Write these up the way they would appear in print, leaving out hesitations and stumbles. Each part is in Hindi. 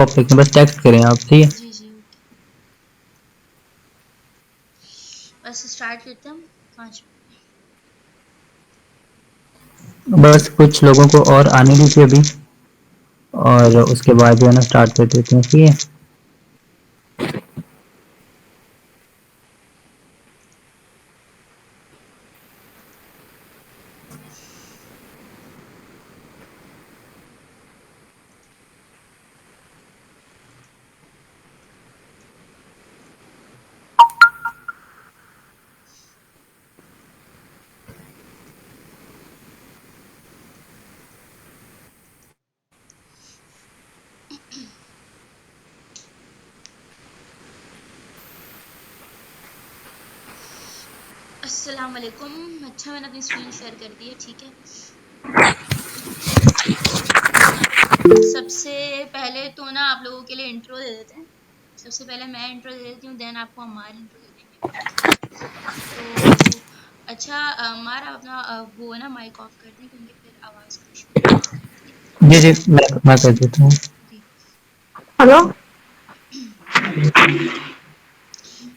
टॉपिक में बस टेक्स्ट करें आप, ठीक है। जी जी ओके। बस स्टार्ट करते हैं हम 5 मिनट बस कुछ लोगों को और आने दीजिए अभी, और उसके बाद जो है ना स्टार्ट कर देते हैं, ठीक है। अस्सलाम वालेकुम। अच्छा मैंने अपनी स्क्रीन शेयर कर दी है, ठीक है। सबसे पहले तो ना आप लोगों के लिए इंट्रो दे देते हैं। सबसे पहले मैं इंट्रो दे देती हूँ, देन आपको अम्मार इंट्रो दे देंगे, ठीक है। तो अच्छा अम्मार आप अपना वो ना माइक ऑफ कर दें क्योंकि फिर आवाज़ का इशू हो जाता है, ठीक है। जी जी, मैं कर देता हूँ। जी। हेलो।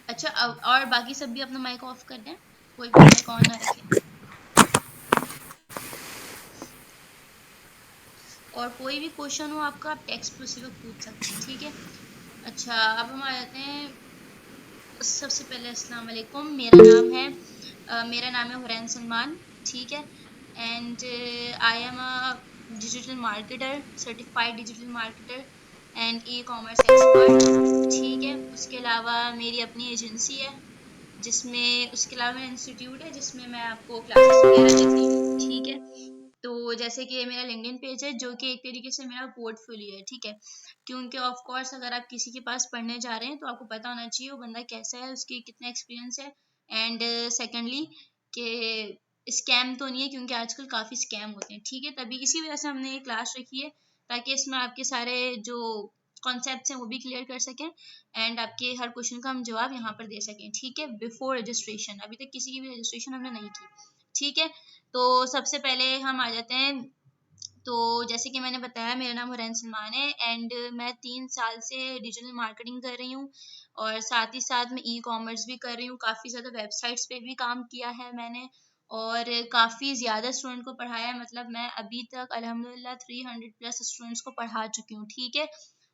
अच्छा और बाकी सब भी अपना माइक ऑफ कर दें, कोई भी माइक ऑन ना रखे। और कोई भी क्वेश्चन हो आपका, आप टेक्स्ट पे उसी वक्त पूछ सकते हैं, ठीक है। अच्छा अब हम आ जाते हैं। सबसे पहले अस्सलाम वालेकुम। मेरा नाम है हुरैन सलमान, ठीक है। And I am a digital marketer, certified digital marketer and e commerce expert, ठीक है। उसके अलावा मेरी अपनी एजेंसी है, जिसमें उसके अलावा मेरा इंस्टीट्यूट है जिसमें मैं आपको क्लासेस वगैरह देती हूँ, ठीक है। तो जैसे कि मेरा लिंक्डइन पेज है जो कि एक तरीके से मेरा पोर्टफोलियो है, ठीक है। क्योंकि ऑफ कोर्स अगर आप किसी के पास पढ़ने जा रहे हैं तो आपको पता होना चाहिए वो बंदा कैसा है, उसकी कितना एक्सपीरियंस है। एंड सेकेंडली कि स्कैम तो नहीं है, क्योंकि आजकल काफ़ी स्कैम होते हैं, ठीक है। तभी इसी वजह से हमने ये क्लास रखी है, ताकि इसमें आपके सारे जो कॉन्सेप्ट्स हैं वो भी क्लियर कर सकें एंड आपके हर क्वेश्चन का हम जवाब यहाँ पर दे सकें, ठीक है। बिफोर रजिस्ट्रेशन, अभी तक किसी की भी रजिस्ट्रेशन हमने नहीं की, ठीक है। तो सबसे पहले हम आ जाते हैं। तो जैसे कि मैंने बताया, मेरा नाम हुरैन सलमान है एंड मैं 3 साल से डिजिटल मार्केटिंग कर रही हूँ, और साथ ही साथ मैं ई कॉमर्स भी कर रही हूँ। काफ़ी ज़्यादा वेबसाइट्स पे भी काम किया है मैंने, और काफ़ी ज़्यादा स्टूडेंट को पढ़ाया है। मतलब मैं अभी तक अल्हम्दुलिल्लाह 300+ स्टूडेंट्स को पढ़ा चुकी हूँ, ठीक है।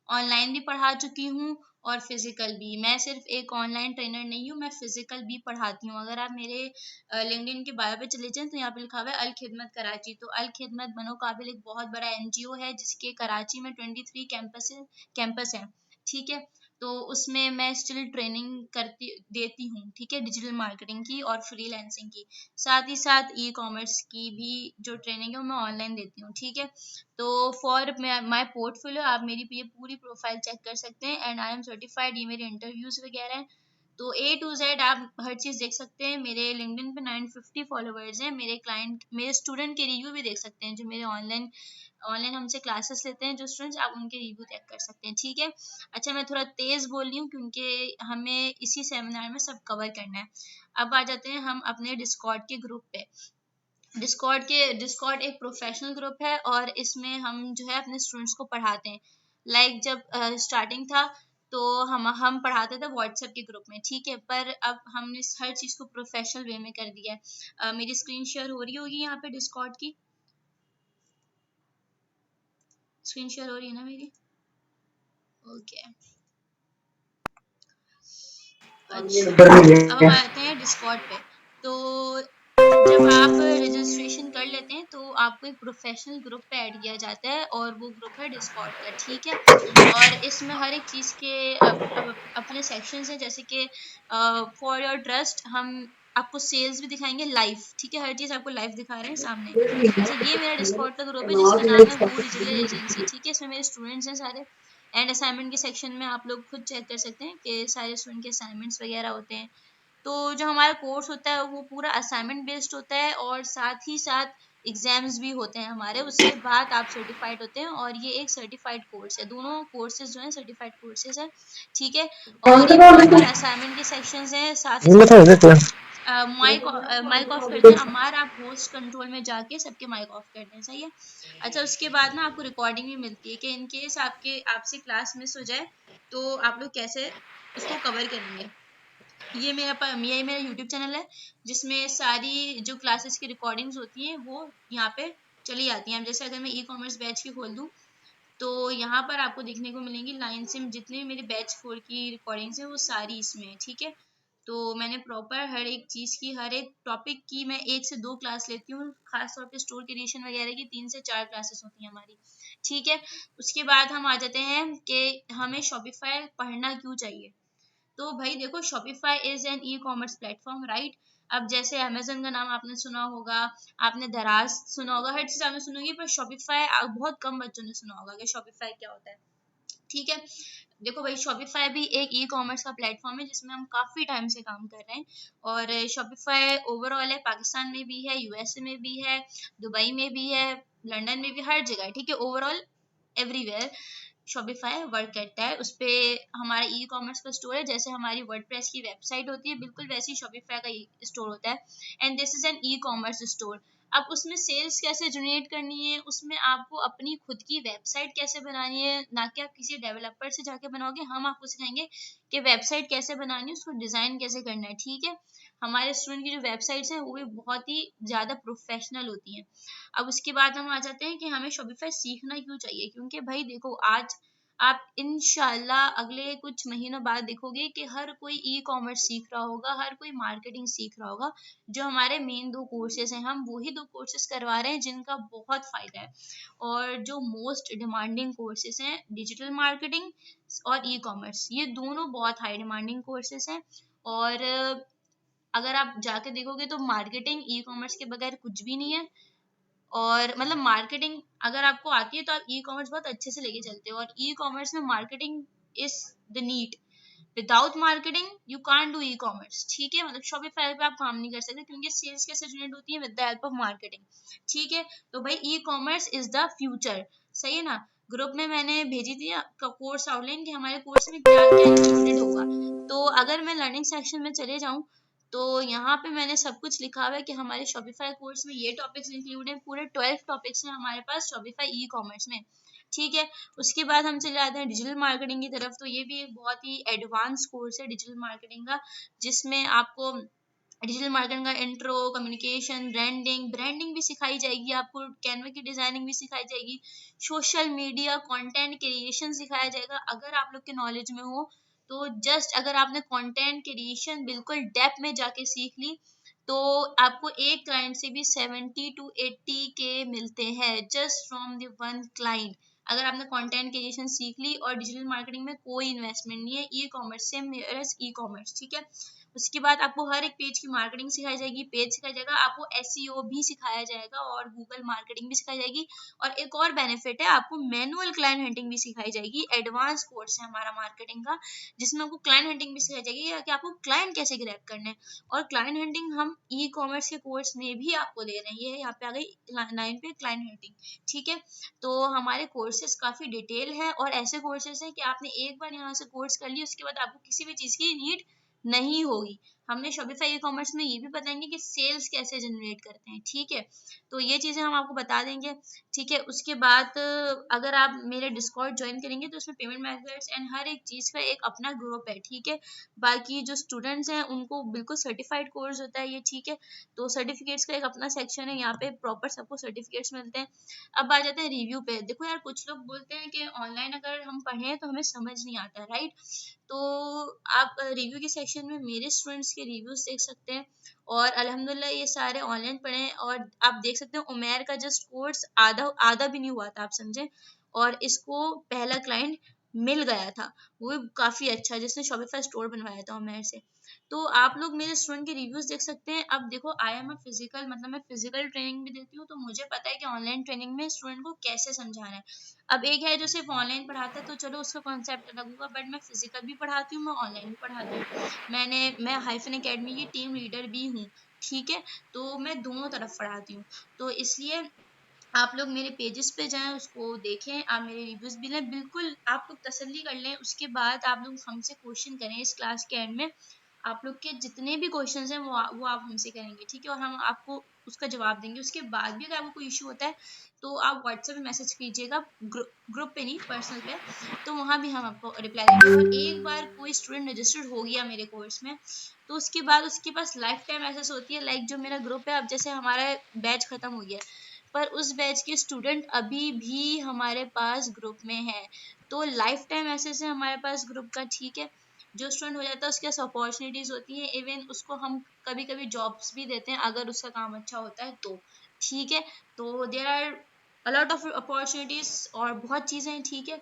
ऑनलाइन भी पढ़ा चुकी हूँ और फिजिकल भी। मैं सिर्फ एक ऑनलाइन ट्रेनर नहीं हूँ, मैं फिजिकल भी पढ़ाती हूँ। अगर आप मेरे लिंक्डइन के बायो पे चले जाएं तो यहाँ पे लिखा हुआ है अल खिदमत कराची। तो अल खिदमत बनो काबिल एक बहुत बड़ा एनजीओ है, जिसके कराची में 23 कैंपस है, ठीक है। तो उसमें मैं स्टिल ट्रेनिंग करती देती हूँ, ठीक है, डिजिटल मार्केटिंग की और फ्रीलांसिंग की। साथ ही साथ ई कॉमर्स की भी जो ट्रेनिंग है वो मैं ऑनलाइन देती हूँ, ठीक है। तो फॉर माय पोर्टफोलियो आप मेरी ये पूरी प्रोफाइल चेक कर सकते हैं एंड आई एम सर्टिफाइड। ये मेरे इंटरव्यूज वगैरह हैं, तो ए टू जेड आप हर चीज़ देख सकते हैं। मेरे लिंक्डइन पे 950 फॉलोवर्स हैं। मेरे स्टूडेंट के रिव्यू भी देख सकते हैं, जो मेरे ऑनलाइन ऑनलाइन हमसे क्लासेस लेते हैं जो स्टूडेंट्स, आप उनके रिव्यू चेक कर सकते हैं, ठीक है। अच्छा मैं थोड़ा तेज़ बोल रही हूँ क्योंकि हमें इसी सेमिनार में सब कवर करना है। अब आ जाते हैं हम अपने डिस्कॉर्ड के ग्रुप पे। डिस्कॉर्ड एक प्रोफेशनल ग्रुप है और इसमें हम जो है अपने स्टूडेंट्स को पढ़ाते हैं। जब स्टार्टिंग था तो हम पढ़ाते थे व्हाट्सएप के ग्रुप में, ठीक है। पर अब हमने हर चीज़ को प्रोफेशनल वे में कर दिया है। मेरी स्क्रीन शेयर हो रही होगी यहाँ पे डिस्कॉर्ड की। स्क्रीन शेयर हो रही है ना मेरी? ओके। अच्छा अब हम आते हैं डिस्कॉर्ड पे। तो जब आप रजिस्ट्रेशन कर लेते हैं तो आपको एक प्रोफेशनल ग्रुप पे ऐड किया जाता है, और वो ग्रुप है डिस्कॉर्ड का, ठीक है। और इसमें हर एक चीज़ के अपने सेक्शंस हैं, जैसे कि फॉर योर ट्रस्ट हम आपको सेल्स भी दिखाएंगे लाइव, ठीक है। हर चीज़ आपको लाइव दिखा रहे हैं सामने। अच्छा ये मेरा डिस्कॉर्ड का ग्रुप है जिसका नाम है वो डिजिटल एजेंसी, ठीक है। इसमें मेरे स्टूडेंट्स हैं सारे। एंड असाइनमेंट के सेक्शन में आप लोग खुद चेक कर सकते हैं कि सारे स्टूडेंट के असाइनमेंट्स वगैरह होते हैं। तो जो हमारा कोर्स होता है वो पूरा असाइनमेंट बेस्ड होता है, और साथ ही साथ एग्जाम्स भी होते हैं हमारे। उसके बाद आप सर्टिफाइड होते हैं, और ये एक सर्टिफाइड कोर्स है। दोनों कोर्सेज जो हैं सर्टिफाइड कोर्सेज हैं, ठीक है। और ये प्रॉपर असाइनमेंट के सेक्शंस हैं, साथ ही साथ माइक ऑफ कर दें। अमार, आप होस्ट कंट्रोल में जाके सबके माइक ऑफ कर दें, सही है। अच्छा, उसके बाद ना आपको रिकॉर्डिंग भी मिलती है कि इन केस आपसे क्लास मिस हो जाए तो आप लोग कैसे उसको कवर करेंगे। ये मेरा यूट्यूब चैनल है जिसमें सारी जो क्लासेस की रिकॉर्डिंग्स होती हैं वो यहाँ पे चली जाती हैं। अब जैसे अगर मैं ई कॉमर्स बैच की खोल दूँ तो यहाँ पर आपको देखने को मिलेंगी लाइन से जितने भी मेरे बैच 4 की रिकॉर्डिंग्स हैं वो सारी इसमें है, ठीक है। तो मैंने प्रॉपर हर एक चीज़ की, हर एक टॉपिक की मैं 1 से 2 क्लास लेती हूँ। खास तौर पे स्टोर क्रिएशन वगैरह की 3 से 4 क्लासेस होती हैं हमारी, ठीक है। उसके बाद हम आ जाते हैं कि हमें शॉपिफाई पढ़ना क्यों चाहिए। तो भाई देखो, Shopify is an e commerce platform, right. अब जैसे अमेजन का नाम आपने सुना होगा, आपने दराज सुना होगा, हर चीज आपने सुनी होगी, पर शॉपिफाई बहुत कम बच्चों ने सुना होगा कि शॉपिफाई क्या होता है, ठीक है। देखो भाई, शॉपिफाई भी एक ई कॉमर्स का प्लेटफॉर्म है जिसमें हम काफी टाइम से काम कर रहे हैं। और शॉपिफाई ओवरऑल है, पाकिस्तान में भी है, यूएसए में भी है, दुबई में भी है, लंदन में भी, हर जगह, ठीक है। ओवरऑल एवरीवेयर शॉपिफाई वर्क करता है। उस पे हमारा ई कॉमर्स का स्टोर है, जैसे हमारी वर्डप्रेस की वेबसाइट होती है बिल्कुल वैसी शॉपिफाई का स्टोर होता है। And this is an e commerce store. अब उसमें सेल्स कैसे जनरेट करनी है, उसमें आपको अपनी खुद की वेबसाइट कैसे बनानी है, ना कि आप किसी डेवलपर से जाके बनाओगे। हम आपको सिखाएंगे कि वेबसाइट कैसे बनानी है, उसको डिजाइन कैसे करना है, ठीक है। हमारे स्टूडेंट की जो वेबसाइट्स हैं वो भी बहुत ही ज्यादा प्रोफेशनल होती हैं। अब उसके बाद हम आ जाते हैं कि हमें शॉपिफाई सीखना क्यों चाहिए, क्योंकि भाई देखो, आज आप इंशाल्लाह अगले कुछ महीनों बाद देखोगे कि हर कोई ई कॉमर्स सीख रहा होगा, हर कोई मार्केटिंग सीख रहा होगा। जो हमारे मेन 2 कोर्सेज हैं, हम वही 2 कोर्सेज करवा रहे हैं जिनका बहुत फायदा है। और जो मोस्ट डिमांडिंग कोर्सेज हैं, डिजिटल मार्केटिंग और ई कॉमर्स, ये दोनों बहुत हाई डिमांडिंग कोर्सेज हैं। और अगर आप जाके देखोगे तो मार्केटिंग ई कॉमर्स के बगैर कुछ भी नहीं है। और मतलब मार्केटिंग अगर आपको आती है तो आप ई कॉमर्स बहुत अच्छे से लेके चलते हो। और ई कॉमर्स में marketing is the need. Without marketing you can't do e commerce, ठीक है। मतलब शॉपिफाई पे आप काम नहीं कर सकते, क्योंकि सेल्स कैसे जनरेट होती है, with the help of marketing, ठीक है। तो भाई e commerce is the future, सही है ना। ग्रुप में मैंने भेजी थी कोर्स आउटलाइन कि हमारे कोर्स में क्या क्या इंक्लूडेड होगा। तो अगर मैं लर्निंग सेक्शन में चले जाऊँ तो यहाँ पे मैंने सब कुछ लिखा हुआ है कि हमारे शॉपिफाई कोर्स में ये टॉपिक्स इंक्लूड हैं। पूरे 12 टॉपिक्स हैं हमारे पास शॉपिफाई ई कॉमर्स में, ठीक है। उसके बाद हम चले जाते हैं डिजिटल मार्केटिंग की तरफ। तो ये भी एक बहुत ही एडवांस कोर्स है डिजिटल मार्केटिंग का, जिसमें आपको डिजिटल मार्केटिंग का इंट्रो, कम्युनिकेशन, ब्रांडिंग भी सिखाई जाएगी, आपको कैनवा की डिजाइनिंग भी सिखाई जाएगी, सोशल मीडिया कंटेंट क्रिएशन सिखाया जाएगा। अगर आप लोग के नॉलेज में हो तो जस्ट अगर आपने कंटेंट क्रिएशन बिल्कुल डेप्थ में जाके सीख ली तो आपको एक क्लाइंट से भी 70 to 80 के मिलते हैं, just from the one client. अगर आपने कंटेंट क्रिएशन सीख ली और डिजिटल मार्केटिंग में कोई इन्वेस्टमेंट नहीं है, ई कॉमर्स से ई कॉमर्स, ठीक है। उसके बाद आपको हर एक पेज की मार्केटिंग सिखाई जाएगी, पेज सिखाया जाएगा, आपको एसईओ भी सिखाया जाएगा और गूगल मार्केटिंग भी सिखाई जाएगी। और एक और बेनिफिट है, आपको मैनुअल क्लाइंट हंटिंग भी सिखाई जाएगी। एडवांस कोर्स है हमारा मार्केटिंग का, जिसमें आपको क्लाइंट हंटिंग भी सिखाई जाएगी कि आपको क्लाइंट कैसे ग्रैब करना है। और क्लाइंट हंटिंग हम ई कॉमर्स के कोर्स में भी आपको दे रहे हैं। ये यहाँ पे आ गई 9 पे क्लाइंट हंटिंग, ठीक है। तो हमारे कोर्सेज काफी डिटेल है और ऐसे कोर्सेज हैं कि आपने एक बार यहाँ से कोर्स कर लिया उसके बाद आपको किसी भी चीज की नीड नहीं होगी। हमने शॉपिफाई ई कॉमर्स में ये भी बताएंगे कि सेल्स कैसे जनरेट करते हैं, ठीक है। तो ये चीजें हम आपको बता देंगे, ठीक है। उसके बाद अगर आप मेरे डिस्कॉर्ड ज्वाइन करेंगे तो उसमें पेमेंट मेथड्स एंड हर एक चीज का एक अपना ग्रुप है, ठीक है। बाकी जो स्टूडेंट्स हैं उनको बिल्कुल सर्टिफाइड कोर्स होता है ये, ठीक है। तो सर्टिफिकेट्स का एक अपना सेक्शन है, यहाँ पे प्रॉपर सबको सर्टिफिकेट्स मिलते हैं। अब आ जाते हैं रिव्यू पे। देखो यार, कुछ लोग बोलते हैं कि ऑनलाइन अगर हम पढ़ें तो हमें समझ नहीं आता, राइट। तो आप रिव्यू के सेक्शन में मेरे स्टूडेंट्स के रिव्यूज देख सकते हैं। और अल्हम्दुलिल्लाह ये सारे ऑनलाइन पढ़े हैं। और आप देख सकते हैं उमेर का जस्ट कोर्स आधा आधा भी नहीं हुआ था, आप समझे। और इसको पहला क्लाइंट मिल गया था, वो भी काफी अच्छा, जिसने शॉपिफाई स्टोर बनवाया था उमेर से। तो आप लोग मेरे स्टूडेंट के रिव्यूज देख सकते हैं। अब देखो, आई एम अ फिजिकल, मतलब मैं फिजिकल ट्रेनिंग भी देती हूँ, तो मुझे पता है कि ऑनलाइन ट्रेनिंग में स्टूडेंट को कैसे समझाना है। अब एक है जो सिर्फ ऑनलाइन पढ़ाता है तो चलो उसका कॉन्सेप्ट अलग होगा, बट मैं फिजिकल भी पढ़ाती हूँ, मैं ऑनलाइन भी पढ़ाती हूँ। मैं हाइफन एकेडमी की टीम लीडर भी हूँ, ठीक है। तो मैं दोनों तरफ पढ़ाती हूँ। तो इसलिए आप लोग मेरे पेजेस पे जाएं, उसको देखें, आप मेरे रिव्यूज भी लें, बिल्कुल आप लोग तसल्ली कर लें। उसके बाद आप लोग हमसे क्वेश्चन करें इस क्लास के एंड में, आप लोग के जितने भी क्वेश्चंस हैं वो आप हमसे करेंगे, ठीक है, और हम आपको उसका जवाब देंगे। उसके बाद भी अगर आपको कोई इशू होता है तो आप व्हाट्सएप पे मैसेज कीजिएगा, ग्रुप पे नहीं, पर्सनल पे, तो वहाँ भी हम आपको रिप्लाई देंगे। और एक बार कोई स्टूडेंट रजिस्टर्ड हो गया मेरे कोर्स में, तो उसके बाद उसके पास लाइफ टाइम एक्सेस होती है। लाइक जो मेरा ग्रुप है, अब जैसे हमारा बैच खत्म हो गया है, पर उस बैच के स्टूडेंट अभी भी हमारे पास ग्रुप में है, तो लाइफ टाइम एक्सेस है हमारे पास ग्रुप का, ठीक है। जो स्टूडेंट हो जाता है उसके पास अपॉर्चुनिटीज होती है, इवन उसको हम कभी कभी जॉब्स भी देते हैं अगर उसका काम अच्छा होता है तो, ठीक है। तो there are a lot of opportunities और बहुत चीज़ें हैं, ठीक है।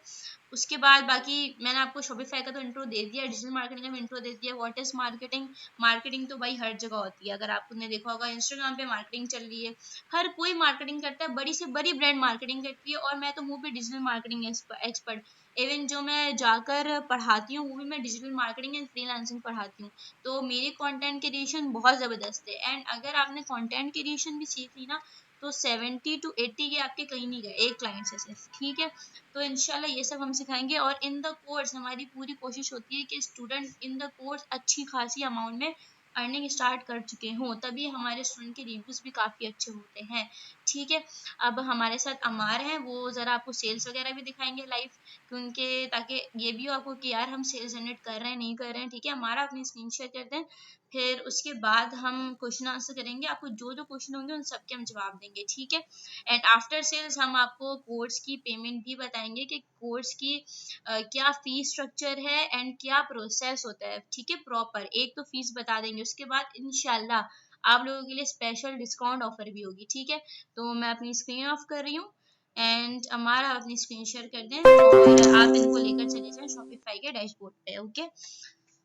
उसके बाद बाकी मैंने आपको शॉपिफाई का तो इंट्रो दे दिया, डिजिटल मार्केटिंग का भी इंट्रो दे दिया। What is marketing? मार्केटिंग तो भाई हर जगह होती है, अगर आपने देखा होगा इंस्टाग्राम पे मार्केटिंग चल रही है, हर कोई मार्केटिंग करता है, बड़ी से बड़ी ब्रांड मार्केटिंग करती है, और मैं तो मुंह पे डिजिटल मार्केटिंग एक्सपर्ट, इवन जो मैं जाकर पढ़ाती हूँ वो भी मैं डिजिटल मार्केटिंग एंड फ्रीलांसिंग पढ़ाती हूँ। तो मेरी कंटेंट क्रिएशन बहुत ज़बरदस्त है, एंड अगर आपने कंटेंट क्रिएशन भी सीख ली ना, तो 70 to 80 के आपके कहीं नहीं गए, एक क्लाइंट से सिर्फ, ठीक है। तो इंशाल्लाह ये सब हम सिखाएंगे, और इन द कोर्स हमारी पूरी कोशिश होती है कि स्टूडेंट इन द कोर्स अच्छी खासी अमाउंट में अर्निंग स्टार्ट कर चुके हों, तभी हमारे स्टूडेंट के रिव्यूज भी काफ़ी अच्छे होते हैं, ठीक है। अब हमारे साथ अमार हैं, वो ज़रा आपको सेल्स वगैरह भी दिखाएंगे लाइव, क्योंकि ताकि ये भी हो आपको कि यार हम सेल्स जनरेट कर रहे हैं नहीं कर रहे हैं, ठीक है। हमारा अपनी स्क्रीन शेयर करते हैं, फिर उसके बाद हम क्वेश्चन आंसर करेंगे, आपको जो जो क्वेश्चन होंगे उन सबके हम जवाब देंगे, ठीक है। एंड आफ्टर सेल्स हम आपको कोर्स की पेमेंट भी बताएंगे कि कोर्स की क्या फीस स्ट्रक्चर है एंड क्या प्रोसेस होता है, ठीक है, प्रॉपर एक तो फीस बता देंगे, उसके बाद इंशाल्लाह आप लोगों के लिए स्पेशल डिस्काउंट ऑफर भी होगी, ठीक है। तो मैं अपनी स्क्रीन ऑफ कर रही हूँ, एंड हमारा अपनी स्क्रीन शेयर कर दें और आप इनको लेकर चले जाएं शॉपिफाई के डैशबोर्ड पे, ओके।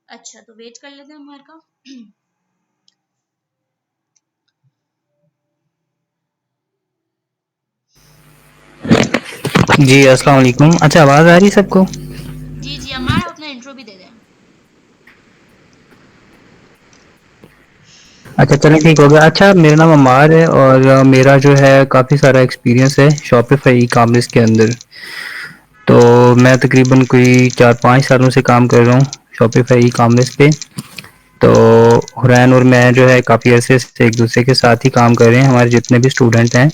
अच्छा, तो वेट कर लेते हैं हमारे का। जी अस्सलाम वालेकुम। अच्छा, आवाज़ आ रही है सबको? जी जी, हमारा अपना इंट्रो भी दे दें। अच्छा चलें, ठीक हो गया। अच्छा, मेरा नाम अमार है और मेरा जो है काफ़ी सारा एक्सपीरियंस है शॉपिफाई ई कॉमर्स के अंदर। तो मैं तकरीबन कोई 4-5 सालों से काम कर रहा हूँ शॉपिफाई ई कॉमर्स पे। तो हुरैन और मैं जो है काफ़ी अरसे से एक दूसरे के साथ ही काम कर रहे हैं। हमारे जितने भी स्टूडेंट हैं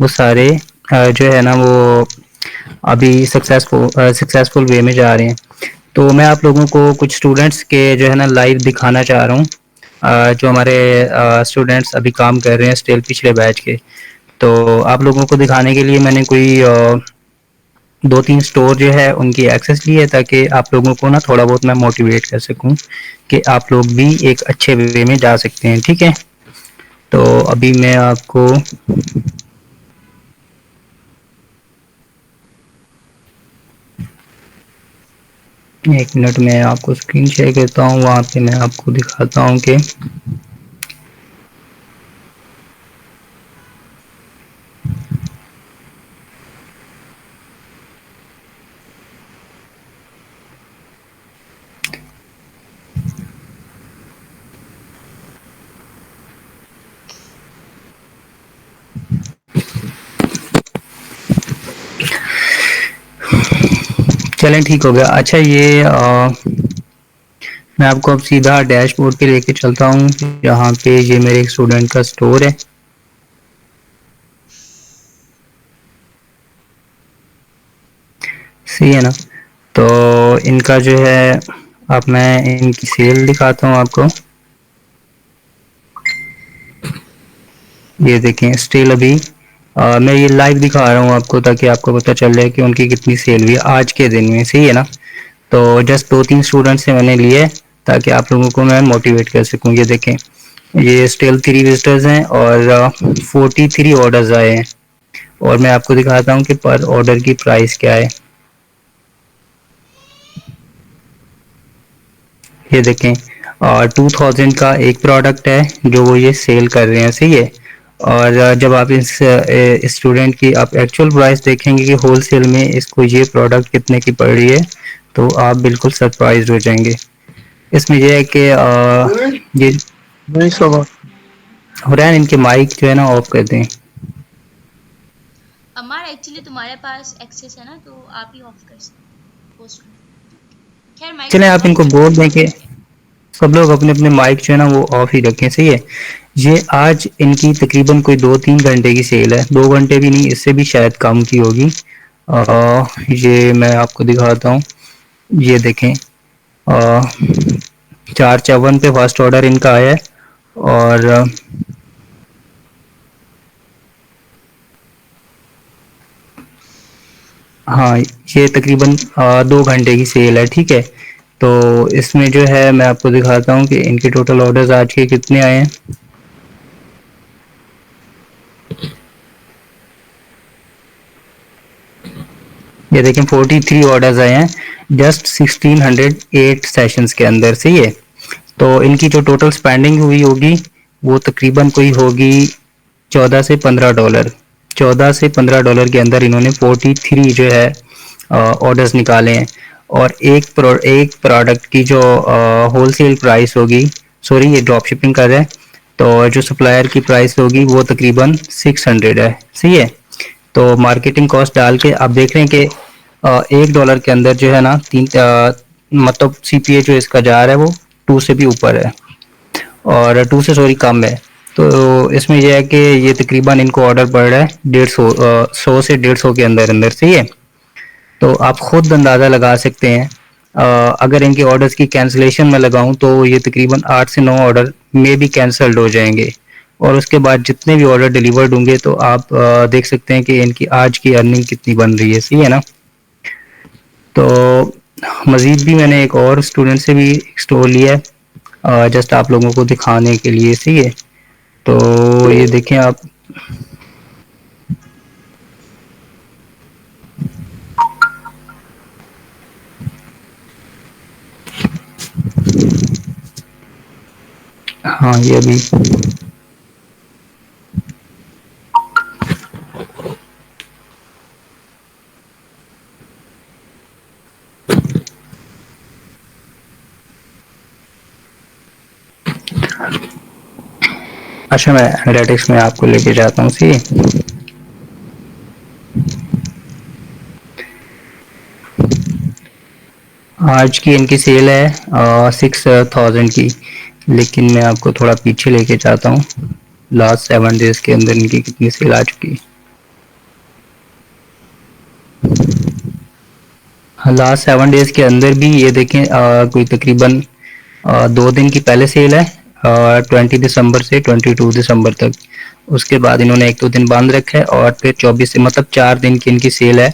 वो सारे जो है ना वो अभी सक्सेसफुल वे में जा रहे हैं। तो मैं आप लोगों को कुछ स्टूडेंट्स के जो है ना लाइव दिखाना चाह रहा हूँ, जो हमारे स्टूडेंट्स अभी काम कर रहे हैं स्टिल पिछले बैच के। तो आप लोगों को दिखाने के लिए मैंने कोई 2-3 स्टोर जो है उनकी एक्सेस ली है, ताकि आप लोगों को ना थोड़ा बहुत मैं मोटिवेट कर सकूं कि आप लोग भी एक अच्छे वे में जा सकते हैं, ठीक है। तो अभी मैं आपको एक मिनट में आपको स्क्रीन शेयर करता हूँ, वहाँ पे मैं आपको दिखाता हूँ कि चलें, ठीक हो गया। अच्छा, ये मैं आपको अब सीधा डैशबोर्ड पे लेके चलता हूँ, जहाँ पे ये मेरे एक स्टूडेंट का स्टोर है, सही है ना। तो इनका जो है, अब मैं इनकी सेल दिखाता हूँ आपको। ये देखें, स्टिल अभी मैं ये लाइव दिखा रहा हूँ आपको, ताकि आपको पता चल जाए कि उनकी कितनी सेल हुई है आज के दिन में, सही है ना। तो जस्ट 2-3 स्टूडेंट से मैंने लिए, ताकि आप लोगों को मैं मोटिवेट कर सकूँ। ये देखें, ये स्टिल 3 विजिटर्स हैं और 43 ऑर्डर्स आए हैं। और मैं आपको दिखाता हूँ कि पर ऑर्डर की प्राइस क्या है। ये देखें, 2000 का एक प्रोडक्ट है जो वो ये सेल कर रहे हैं, सही है। और जब आप इस स्टूडेंट की आप एक्चुअल प्राइस देखेंगे कि होलसेल में इसको ये प्रोडक्ट कितने की पड़ रही है, तो आप बिल्कुल सरप्राइज हो जाएंगे। इसमें यह है कि ये नहीं सोगा, हुरैन इनके माइक जो है ना ऑफ कर दें। हमारा एक्चुअली तुम्हारे पास एक्सेस है ना, तो आप ही ऑफ कर सकते, पोस्ट कर। खैर माइक चलें, तो आप ऑन इनको कर बोल दें। दें कि सब लोग अपने अपने माइक जो है ना वो ऑफ ही रखें, सही है। ये आज इनकी तकरीबन कोई 2-3 घंटे की सेल है, 2 घंटे भी नहीं, इससे भी शायद कम की होगी। ये मैं आपको दिखाता हूँ, ये देखें। 454 पे फर्स्ट ऑर्डर इनका आया है, और हाँ, ये तकरीबन 2 घंटे की सेल है, ठीक है। तो इसमें जो है मैं आपको दिखाता हूँ कि इनके टोटल ऑर्डर्स आज के कितने आए हैं। ये देखें 43 ऑर्डर्स आए हैं जस्ट 1608 सेशंस के अंदर, सही है। तो इनकी जो टोटल स्पेंडिंग हुई होगी वो तकरीबन कोई होगी $14 से $15। $14 से $15 के अंदर इन्होंने 43 जो है ऑर्डर्स निकाले हैं। और एक प्रोडक्ट की जो होलसेल प्राइस होगी, सॉरी ये ड्रॉप शिपिंग कर रहे हैं, तो जो सप्लायर की प्राइस होगी वो तकरीबन 600 है, सही है। तो मार्केटिंग कॉस्ट डाल के आप देख रहे हैं कि $1 के अंदर जो है ना मतलब सीपीए जो इसका जा रहा है वो 2 से भी ऊपर है, और 2 से सॉरी कम है। तो इसमें यह है कि ये तकरीबन इनको ऑर्डर पड़ रहा है 100 से 150 के अंदर अंदर, सही है। तो आप खुद अंदाज़ा लगा सकते हैं। अगर इनके ऑर्डर्स की कैंसिलेशन में लगाऊं तो ये तकरीबन 8 से 9 ऑर्डर में भी कैंसल्ड हो जाएंगे, और उसके बाद जितने भी ऑर्डर डिलीवर्ड होंगे तो आप देख सकते हैं कि इनकी आज की अर्निंग कितनी बन रही है, सही है ना। तो मज़ीद भी मैंने एक और स्टूडेंट से भी स्टोर लिया है, जस्ट आप लोगों को दिखाने के लिए, सही है। तो ये देखें आप, हाँ ये अभी, अच्छा मैं एनालिटिक्स में आपको लेके जाता हूँ, सही है। आज की इनकी सेल है 6000 की, लेकिन मैं आपको थोड़ा पीछे लेके जाता हूँ, लास्ट 7 डेज के अंदर इनकी कितनी सेल आ चुकी है। लास्ट 7 डेज के अंदर भी ये देखें कोई तकरीबन 2 दिन की पहले सेल है, 20 दिसंबर से 22 दिसंबर तक। उसके बाद इन्होंने 1-2 दिन बंद रखा है, और फिर 24 से मतलब 4 दिन की इनकी सेल है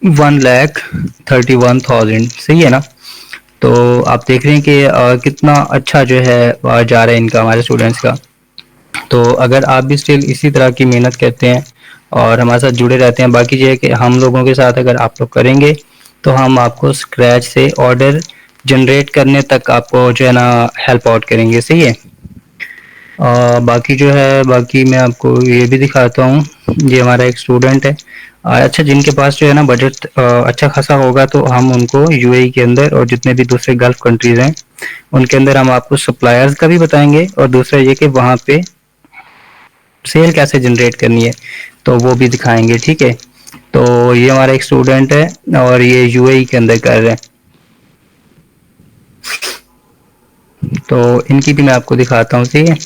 1,31,000, सही है ना। तो आप देख रहे हैं कि कितना अच्छा जो है जा रहा है इनका, हमारे स्टूडेंट्स का। तो अगर आप भी स्टिल इसी तरह की मेहनत करते हैं और हमारे साथ जुड़े रहते हैं, बाकी ये है कि हम लोगों के साथ अगर आप लोग करेंगे तो हम आपको स्क्रैच से ऑर्डर जनरेट करने तक आपको जो है ना हेल्प आउट करेंगे, सही है। बाकी जो है, बाकी मैं आपको ये भी दिखाता हूँ, ये हमारा एक स्टूडेंट है। अच्छा, जिनके पास जो है ना बजट अच्छा खासा होगा तो हम उनको यूएई के अंदर और जितने भी दूसरे गल्फ कंट्रीज हैं उनके अंदर हम आपको सप्लायर्स का भी बताएंगे, और दूसरा ये कि वहाँ पे सेल कैसे जनरेट करनी है तो वो भी दिखाएंगे, ठीक है। तो ये हमारा एक स्टूडेंट है और ये यूएई के अंदर कर रहे हैं, तो इनकी भी मैं आपको दिखाता हूँ, ठीक है।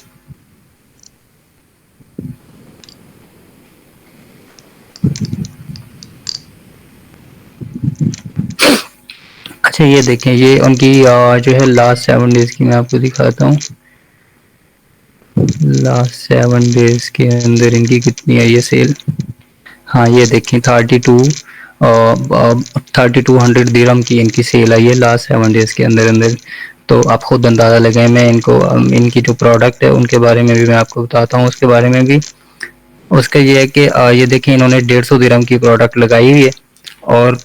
अच्छा ये देखें, ये उनकी जो है लास्ट 7 डेज की मैं आपको दिखाता हूँ। लास्ट 7 डेज के अंदर इनकी कितनी है ये सेल। हाँ ये देखें 3200 की इनकी सेल आई है लास्ट 7 डेज के अंदर अंदर। तो आप खुद अंदाज़ा लगाएं। मैं इनको इनकी जो प्रोडक्ट है उनके बारे में भी मैं आपको बताता हूँ, उसके बारे में भी। उसका ये है कि ये देखें इन्होंने 150 दिरहम की प्रोडक्ट लगाई हुई है, और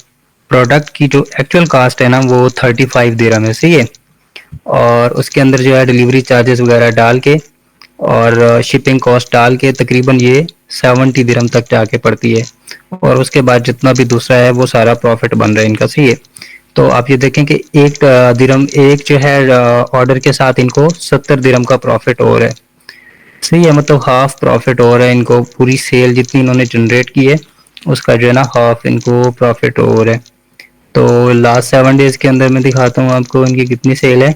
प्रोडक्ट की जो एक्चुअल कास्ट है ना वो 35 दिरहम है, सही है। और उसके अंदर जो है डिलीवरी चार्जेस वगैरह डाल के और शिपिंग कॉस्ट डाल के तकरीबन ये 70 दिरहम तक जाके पड़ती है, और उसके बाद जितना भी दूसरा है वो सारा प्रॉफिट बन रहा है इनका, सही है। तो आप ये देखें कि एक दिरहम एक जो है ऑर्डर के साथ इनको 70 दिरहम का प्रॉफिट हो रहा है, सही है। मतलब हाफ प्रॉफिट हो रहा है इनको, पूरी सेल जितनी इन्होंने जनरेट की है उसका जो है ना हाफ इनको प्रॉफिट हो रहा है। तो लास्ट 7 डेज के अंदर मैं दिखाता हूँ आपको इनकी कितनी सेल है।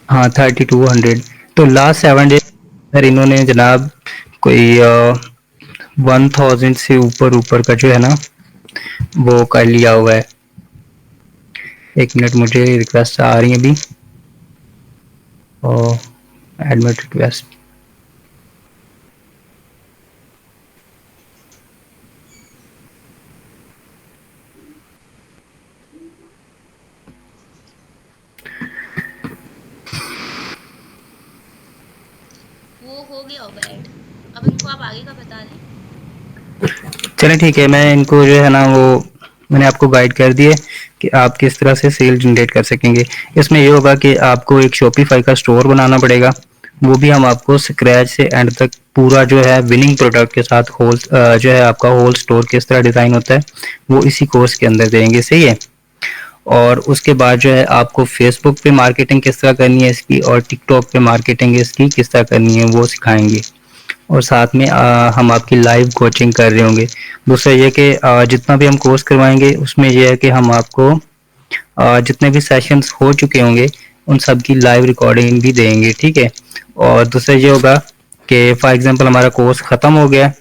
हाँ 3200। तो लास्ट 7 डेज सर इन्होंने जनाब कोई 1000 से ऊपर ऊपर का जो है ना वो कर लिया हुआ है। एक मिनट, मुझे रिक्वेस्ट आ रही है अभी। और एडमिट रिक्वेस्ट। वो हो गया होगा ऐड। अब इनको आप आगे का बता दें। चलें ठीक है, मैं इनको जो है ना वो मैंने आपको गाइड कर दिए कि आप किस तरह से सेल जनरेट कर सकेंगे। इसमें ये होगा कि आपको एक शॉपिफाई का स्टोर बनाना पड़ेगा, वो भी हम आपको स्क्रैच से एंड तक पूरा जो है विनिंग प्रोडक्ट के साथ होल जो है आपका होल स्टोर किस तरह डिज़ाइन होता है वो इसी कोर्स के अंदर देंगे, सही है। और उसके बाद जो है आपको फेसबुक पे मार्केटिंग किस तरह करनी है इसकी, और टिकटॉक पे मार्केटिंग इसकी किस तरह करनी है वो सिखाएंगे। और साथ में हम आपकी लाइव कोचिंग कर रहे होंगे। दूसरा ये कि जितना भी हम कोर्स करवाएंगे उसमें ये है कि हम आपको जितने भी सेशंस हो चुके होंगे उन सब की लाइव रिकॉर्डिंग भी देंगे, ठीक है। और दूसरा ये होगा कि फॉर एग्जांपल हमारा कोर्स ख़त्म हो गया,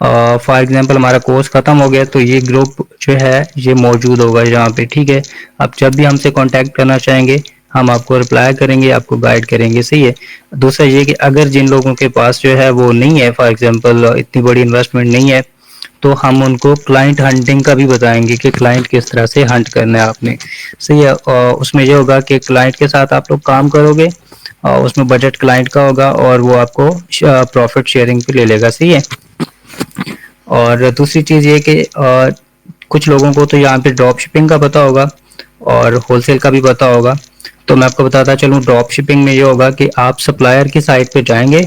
फॉर एग्जांपल हमारा कोर्स ख़त्म हो गया तो ये ग्रुप जो है ये मौजूद होगा यहाँ पे, ठीक है। आप जब भी हमसे कांटेक्ट करना चाहेंगे हम आपको रिप्लाई करेंगे, आपको गाइड करेंगे, सही है। दूसरा ये कि अगर जिन लोगों के पास जो है वो नहीं है, फॉर एग्जांपल इतनी बड़ी इन्वेस्टमेंट नहीं है, तो हम उनको क्लाइंट हंटिंग का भी बताएंगे कि क्लाइंट किस तरह से हंट करना है आपने, सही है। और उसमें ये होगा कि क्लाइंट के साथ आप लोग काम करोगे और उसमें बजट क्लाइंट का होगा और वो आपको प्रॉफिट शेयरिंग पे ले लेगा, सही है। और दूसरी चीज़ ये कि कुछ लोगों को तो यहाँ पे ड्रॉप शिपिंग का पता होगा और होलसेल का भी पता होगा। तो मैं आपको बताता चलूँ, ड्रॉप शिपिंग में ये होगा कि आप सप्लायर की साइट पे जाएंगे।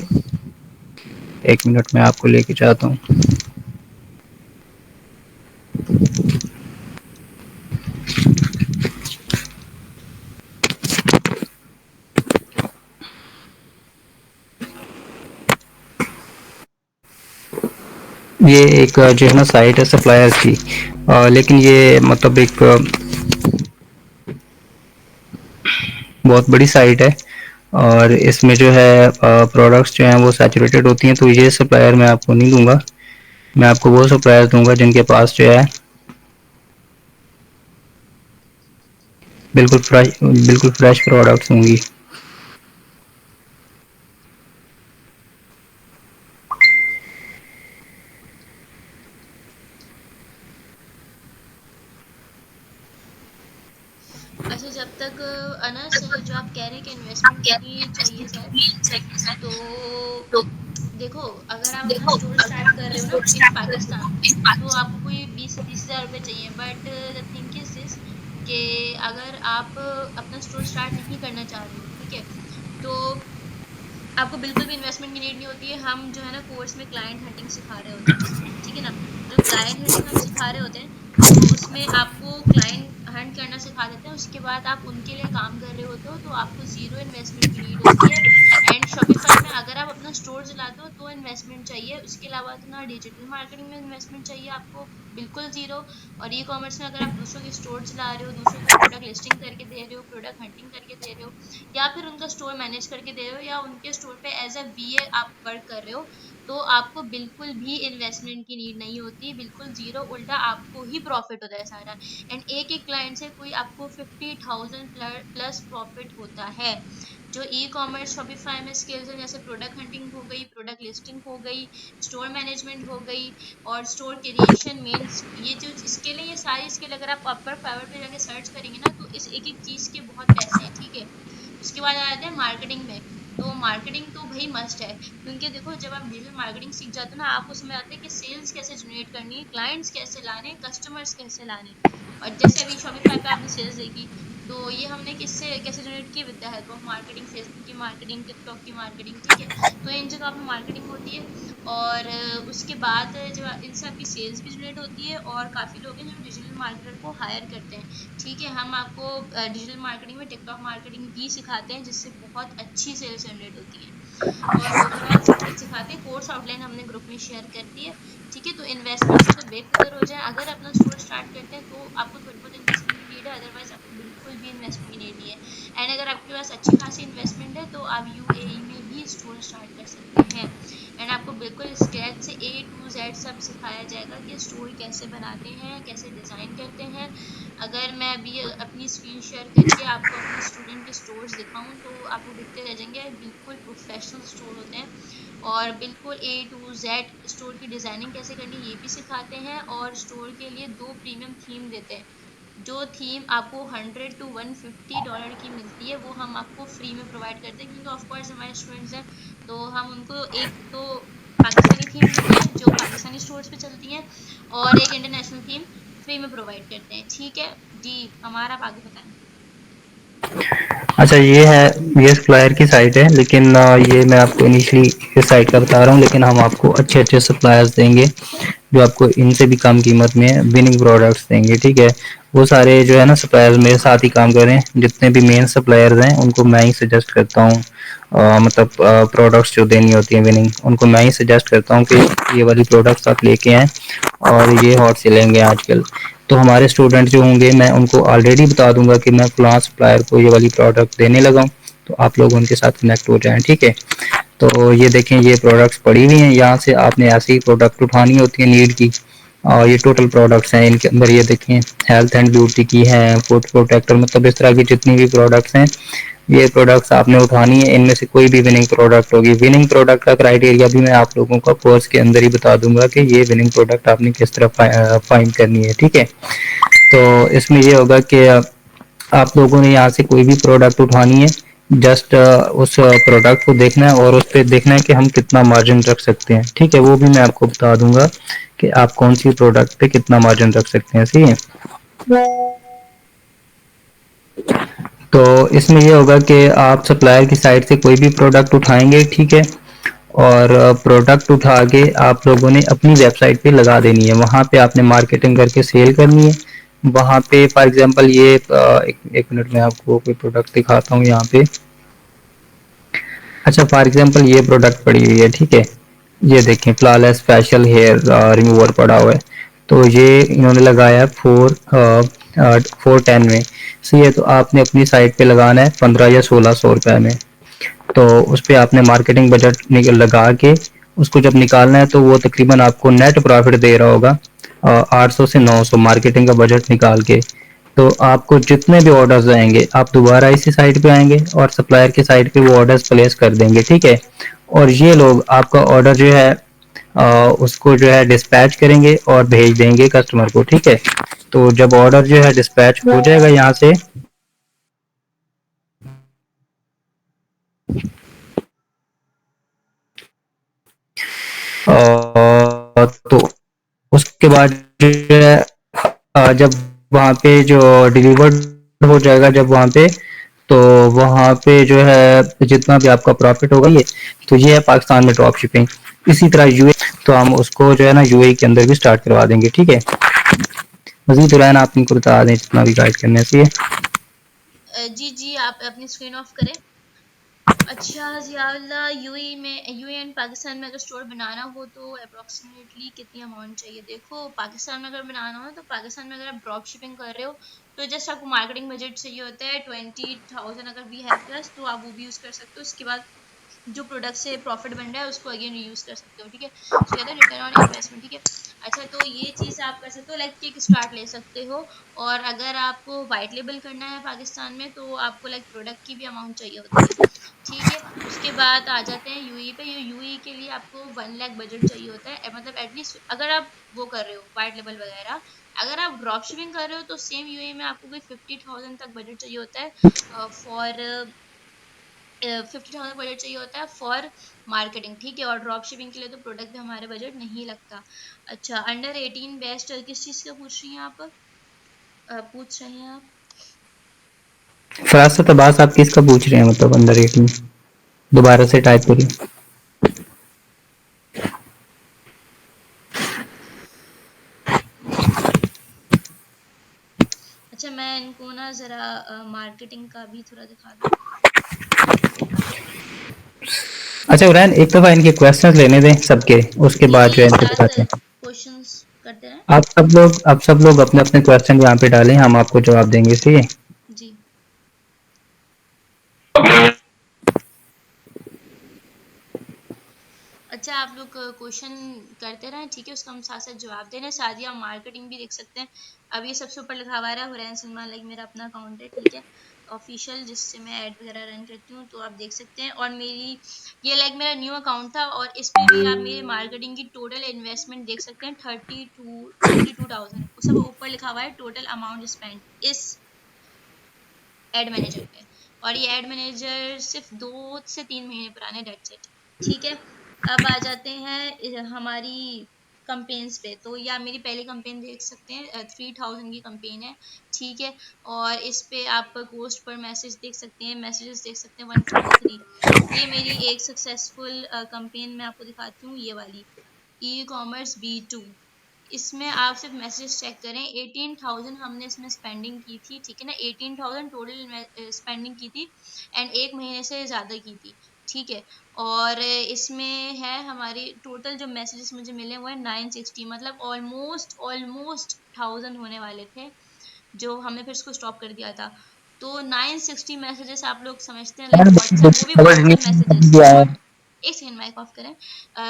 एक मिनट में आपको लेके जाता हूँ। ये एक जो है ना साइट है सप्लायर की, लेकिन ये मतलब एक बहुत बड़ी साइट है और इसमें जो है प्रोडक्ट्स जो हैं वो सैचुरेटेड होती हैं। तो ये सप्लायर मैं आपको नहीं दूंगा, मैं आपको वो सप्लायर दूंगा जिनके पास जो है बिल्कुल फ्रेश प्रोडक्ट्स होंगी। अच्छा, जब तक अनस जो आप कह रहे हैं कि इन्वेस्टमेंट कितनी चाहिए सर, तो देखो, अगर आप अपना स्टोर स्टार्ट कर रहे हो ना इन पाकिस्तान, तो आपको कोई 20 से 30 हज़ार रुपये चाहिए। But the thing is this कि अगर आप अपना स्टोर स्टार्ट नहीं करना चाह रहे हो, ठीक है, तो आपको बिल्कुल भी इन्वेस्टमेंट की नीड नहीं होती है। हम जो है ना कोर्स में क्लाइंट हंटिंग सिखा रहे होते हैं, ठीक है ना। जो क्लाइंट हंटिंग हम सिखा रहे होते हैं, तो उसमें आपको क्लाइंट हंट करना सिखा देते हैं। उसके बाद आप उनके लिए काम कर रहे होते हो, तो आपको ज़ीरो इन्वेस्टमेंट की नीड होती है। एंड शॉपिफाई में अगर आप अपना स्टोर चलाते हो तो इन्वेस्टमेंट चाहिए। उसके अलावा तो ना डिजिटल मार्केटिंग में इन्वेस्टमेंट चाहिए आपको, बिल्कुल ज़ीरो। और ई कॉमर्स में अगर आप दूसरों के स्टोर चला रहे हो, दूसरों को प्रोडक्ट लिस्टिंग करके दे रहे हो, प्रोडक्ट हंटिंग करके दे रहे हो, या फिर उनका स्टोर मैनेज करके दे रहे हो, या उनके स्टोर पे एज अ वीए आप वर्क कर रहे हो, तो आपको बिल्कुल भी इन्वेस्टमेंट की नीड नहीं होती, बिल्कुल जीरो। उल्टा आपको ही प्रॉफिट होता है सारा। एंड एक एक क्लाइंट से कोई आपको 50,000 प्लस प्रॉफिट होता है। जो ई कॉमर्स शॉपिफाई में स्किल्स हैं, जैसे प्रोडक्ट हंटिंग हो गई, प्रोडक्ट लिस्टिंग हो गई, स्टोर मैनेजमेंट हो गई, और स्टोर क्रिएशन मीन्स, ये जो स्किल है, ये सारी स्किल अगर आप अपवर फाइवर पे जाके सर्च करेंगे ना, तो इस एक एक चीज के बहुत पैसे हैं, ठीक है। उसके बाद आ जाते हैं मार्केटिंग में। तो मार्केटिंग तो भाई मस्ट है, क्योंकि देखो, जब आप डिजिटल मार्केटिंग सीख जाते हो ना, आपको समझ आता है कि सेल्स कैसे जनरेट करनी है, क्लाइंट्स कैसे लाने, कस्टमर्स कैसे लाने। और जैसे अभी शॉपिफाई पे आपने सेल्स देखी, तो ये हमने किससे कैसे जनरेट की, with the help of marketing, Facebook की मार्केटिंग, टिकटॉक की मार्केटिंग, ठीक है। तो इन जगह पे मार्केटिंग होती है। और उसके बाद जब इनसे आपकी सेल्स भी जनरेट होती है, और काफ़ी लोग हैं जो डिजिटल मार्केटर को हायर करते हैं, ठीक है। हम आपको डिजिटल मार्केटिंग में टिकटॉक मार्केटिंग भी सिखाते हैं, जिससे बहुत अच्छी सेल्स जनरेट होती है। और ओवरऑल सब कुछ सिखाते हैं। कोर्स आउटलाइन हमने ग्रुप में शेयर कर दी है, ठीक है। तो इन्वेस्टमेंट से तो बेफिक्र हो जाए, अगर अपना स्टोर स्टार्ट करते हैं तो आपको थोड़ी बहुत इन्वेस्टमेंट की नीड है, अदरवाइज आपको बिल्कुल भी इन्वेस्टमेंट की नीड नहीं है। एंड अगर आपके पास अच्छी खासी इन्वेस्टमेंट है तो आप यूएई में भी स्टोर स्टार्ट कर सकते हैं। एंड आपको बिल्कुल स्क्रैच से ए टू जेड सब सिखाया जाएगा कि स्टोर कैसे बनाते हैं, कैसे डिजाइन करते हैं। अगर मैं अभी अपनी स्क्रीन शेयर करके आपको अपने स्टूडेंट के स्टोर्स दिखाऊं तो आपको दिखते रह जाएंगे, बिल्कुल प्रोफेशनल स्टोर होते हैं। और बिल्कुल ए टू जेड स्टोर की डिजाइनिंग कैसे करनी ये भी सिखाते हैं, और स्टोर के लिए 2 प्रीमियम थीम देते हैं। जो थीम आपको 100 to 150 डॉलर की मिलती है वो हम आपको फ्री में प्रोवाइड करते हैं, क्योंकि ऑफ कोर्स हमारे स्टूडेंट्स हैं, तो हम उनको एक तो पाकिस्तानी थीम देते हैं जो पाकिस्तानी स्टोर्स पे चलती हैं, और एक इंटरनेशनल थीम फ्री में प्रोवाइड करते हैं, ठीक है जी। हमारा आप आगे बताएं। अच्छा ये सप्लायर की साइट है, लेकिन ये मैं आपको इनिशियली इस साइट का बता रहा हूँ, लेकिन हम आपको अच्छे अच्छे सप्लायर्स देंगे जो आपको इनसे भी कम कीमत में विनिंग प्रोडक्ट्स देंगे, ठीक है। वो सारे जो है ना सप्लायर्स मेरे साथ ही काम कर रहे हैं, जितने भी मेन सप्लायर्स हैं उनको मैं ही सजेस्ट करता हूँ, मतलब प्रोडक्ट्स जो देनी होती हैं विनिंग उनको मैं ही सजेस्ट करता हूँ कि ये वाली प्रोडक्ट्स आप लेके आएँ और ये हॉट सेलिंग है आजकल। तो हमारे स्टूडेंट जो होंगे मैं उनको ऑलरेडी बता दूंगा कि मैं फलां सप्लायर को ये वाली प्रोडक्ट देने लगा हूँ, तो आप लोग उनके साथ कनेक्ट हो जाएं, ठीक है। तो ये देखें ये प्रोडक्ट्स पड़ी हुई हैं, यहाँ से आपने ऐसी प्रोडक्ट उठानी होती है नीड की, और ये टोटल प्रोडक्ट्स हैं, इनके अंदर ये देखें हेल्थ एंड ब्यूटी की हैं, फूड प्रोटेक्टर, मतलब इस तरह की जितनी भी प्रोडक्ट्स हैं ये प्रोडक्ट्स आपने उठानी है। इनमें से कोई भी विनिंग प्रोडक्ट होगी, विनिंग प्रोडक्ट का क्राइटेरिया भी मैं आप लोगों को कोर्स के अंदर ही बता दूंगा कि ये विनिंग प्रोडक्ट आपने किस तरह फाइंड करनी है, ठीक है। तो इसमें ये होगा कि आप लोगों ने यहाँ से कोई भी प्रोडक्ट उठानी है, जस्ट उस प्रोडक्ट को देखना है और उस पर देखना है कि हम कितना मार्जिन रख सकते हैं, ठीक है। वो भी मैं आपको बता दूंगा कि आप कौन सी प्रोडक्ट पे कितना मार्जिन रख सकते हैं, सही है। तो इसमें ये होगा कि आप सप्लायर की साइड से कोई भी प्रोडक्ट उठाएंगे, ठीक है, और प्रोडक्ट उठा के आप लोगों ने अपनी वेबसाइट पे लगा देनी है, वहाँ पे आपने मार्केटिंग करके सेल करनी है। वहाँ पे फॉर एग्जांपल ये एक मिनट में आपको कोई प्रोडक्ट दिखाता हूँ यहाँ पे। अच्छा फॉर एग्जांपल ये प्रोडक्ट पड़ी हुई है, ठीक है, ये देखें फ्लॉलेस फेशियल हेयर रिमूवर पड़ा हुआ है, तो ये इन्होंने लगाया है 410 में, सही है। तो आपने अपनी साइट पे लगाना है 15 या 1600 रुपए में, तो उस पर आपने मार्केटिंग बजट लगा के उसको जब निकालना है तो वो तकरीबन आपको नेट प्रॉफिट दे रहा होगा 800 से 900 मार्केटिंग का बजट निकाल के। तो आपको जितने भी ऑर्डर्स आएंगे आप दोबारा इसी साइट पे आएंगे और सप्लायर की साइट पे वो ऑर्डर्स प्लेस कर देंगे, ठीक है। और ये लोग आपका ऑर्डर जो है उसको जो है डिस्पैच करेंगे और भेज देंगे कस्टमर को, ठीक है। तो जब ऑर्डर जो है डिस्पैच हो जाएगा यहाँ से, तो उसके बाद जो है जब वहाँ पे जो डिलीवर्ड हो जाएगा जब वहाँ पे, तो वहाँ पे जो है जितना भी आपका प्रॉफिट होगा ये, तो ये है पाकिस्तान में ड्रॉप शिपिंग। इसी तरह यूए, तो हम उसको जो है ना यूएई के अंदर भी स्टार्ट करवा देंगे, ठीक है। मजीद रहना आप इनको बता दें जितना भी गाइड करने से। जी जी, आप अपनी स्क्रीन ऑफ करें। अच्छा ज़ियाउल्ला, यूएई में, यूएई एंड पाकिस्तान में अगर स्टोर बनाना हो तो अप्रोक्सीमेटली कितनी अमाउंट चाहिए? देखो पाकिस्तान में अगर बनाना हो तो पाकिस्तान में अगर आप ड्रॉप शिपिंग कर रहे हो तो जस्ट आपको मार्केटिंग बजट चाहिए होता है 20,000, अगर वी हैव प्लस तो आप वो भी यूज़ कर सकते हो। उसके बाद जो प्रोडक्ट से प्रॉफिट बन रहा है उसको अगेन यूज कर सकते हो, ठीक है। सो कहते हैं रिटर्न ऑन इन्वेस्टमेंट, ठीक है। अच्छा तो ये चीज़ आप कर सकते हो, लाइक किक स्टार्ट ले सकते हो। और अगर आपको वाइट लेबल करना है पाकिस्तान में तो आपको लाइक प्रोडक्ट की भी अमाउंट चाहिए होती है, ठीक है। उसके बाद आ जाते हैं यूई पे। यूई के लिए आपको 1 लाख बजट चाहिए होता है, मतलब एटलीस्ट अगर आप वो कर रहे हो वाइट लेबल वगैरह। अगर आप ड्रॉप शिपिंग कर रहे हो तो सेम यूए में आपको कोई 50,000 तक बजट चाहिए होता है फॉर 50,000 बजट चाहिए होता है फॉर मार्केटिंग, ठीक है। और ड्रॉप शिपिंग के लिए तो प्रोडक्ट भी हमारे बजट नहीं लगता। अच्छा अंडर 18 बेस्ट किस चीज़ का पूछ रही हैं आप? पूछ रहे हैं आप? फरासत अब्बास आप किसका पूछ रहे हैं, मतलब अंडर 18? दोबारा से टाइप करिए। अच्छा मैं इनको ना ज़रा मार्केटिंग का भी थोड़ा दिखा दूँ। अच्छा उरैन, एक दफ़ा इनके क्वेश्चंस लेने दें सबके, उसके जी बाद जी, जो है एक इनको साथ बताते हैं। क्वेश्चंस करते हैं। आप सब लोग अपने-अपने क्वेश्चन यहाँ पे डालें, हम आपको जवाब देंगे, ठीक है? जी। अच्छा, आप लोग क्वेश्चन करते रहें, ठीक है, उसका हम साथ साथ जवाब दे रहे हैं। साथ ही आप मार्केटिंग भी देख सकते हैं। अब ये सबसे ऊपर लिखा हुआ है हुरैन सलमान, लाइक मेरा अपना अकाउंट है, ठीक है, ऑफिशियल, जिससे मैं ऐड वगैरह रन करती हूँ, तो आप देख सकते हैं। और मेरी ये लाइक मेरा न्यू अकाउंट था, और इस पे भी आप मेरी मार्केटिंग की टोटल इन्वेस्टमेंट देख सकते हैं, 32,000 सब ऊपर लिखा हुआ है, टोटल अमाउंट स्पेंड इस एड मैनेजर पे। और ये एड मैनेजर सिर्फ 2 से 3 महीने पुराने, डेट्स इट, ठीक है। अब आ जाते हैं हमारी कंपेन्स पे। तो ये आप मेरी पहली कंपेन देख सकते हैं, 3000 की कंपेन है, ठीक है। और इस पे आप पोस्ट पर मैसेज देख सकते हैं, मैसेजेस देख सकते हैं 143। ये मेरी एक सक्सेसफुल कंपेन मैं आपको दिखाती हूँ, ये वाली ई कॉमर्स B2। इसमें आप सिर्फ मैसेज चेक करें, 18,000 हमने इसमें स्पेंडिंग की थी, ठीक है ना, 18,000 टोटल स्पेंडिंग की थी, एंड 1 महीने से ज़्यादा की थी, ठीक है। और इसमें है हमारी टोटल जो मैसेजेस मुझे मिले हुए हैं 960, मतलब ऑलमोस्ट ऑलमोस्ट 1000 होने वाले थे, जो हमने फिर इसको स्टॉप कर दिया था। तो 960 मैसेजेस आप लोग समझते हैं, लाइक यार व्हाट्सएप, वो भी समझ नहीं व्हाट्सएप मैसेजेस आया। ऑन, एक सेकंड माइक ऑफ करें,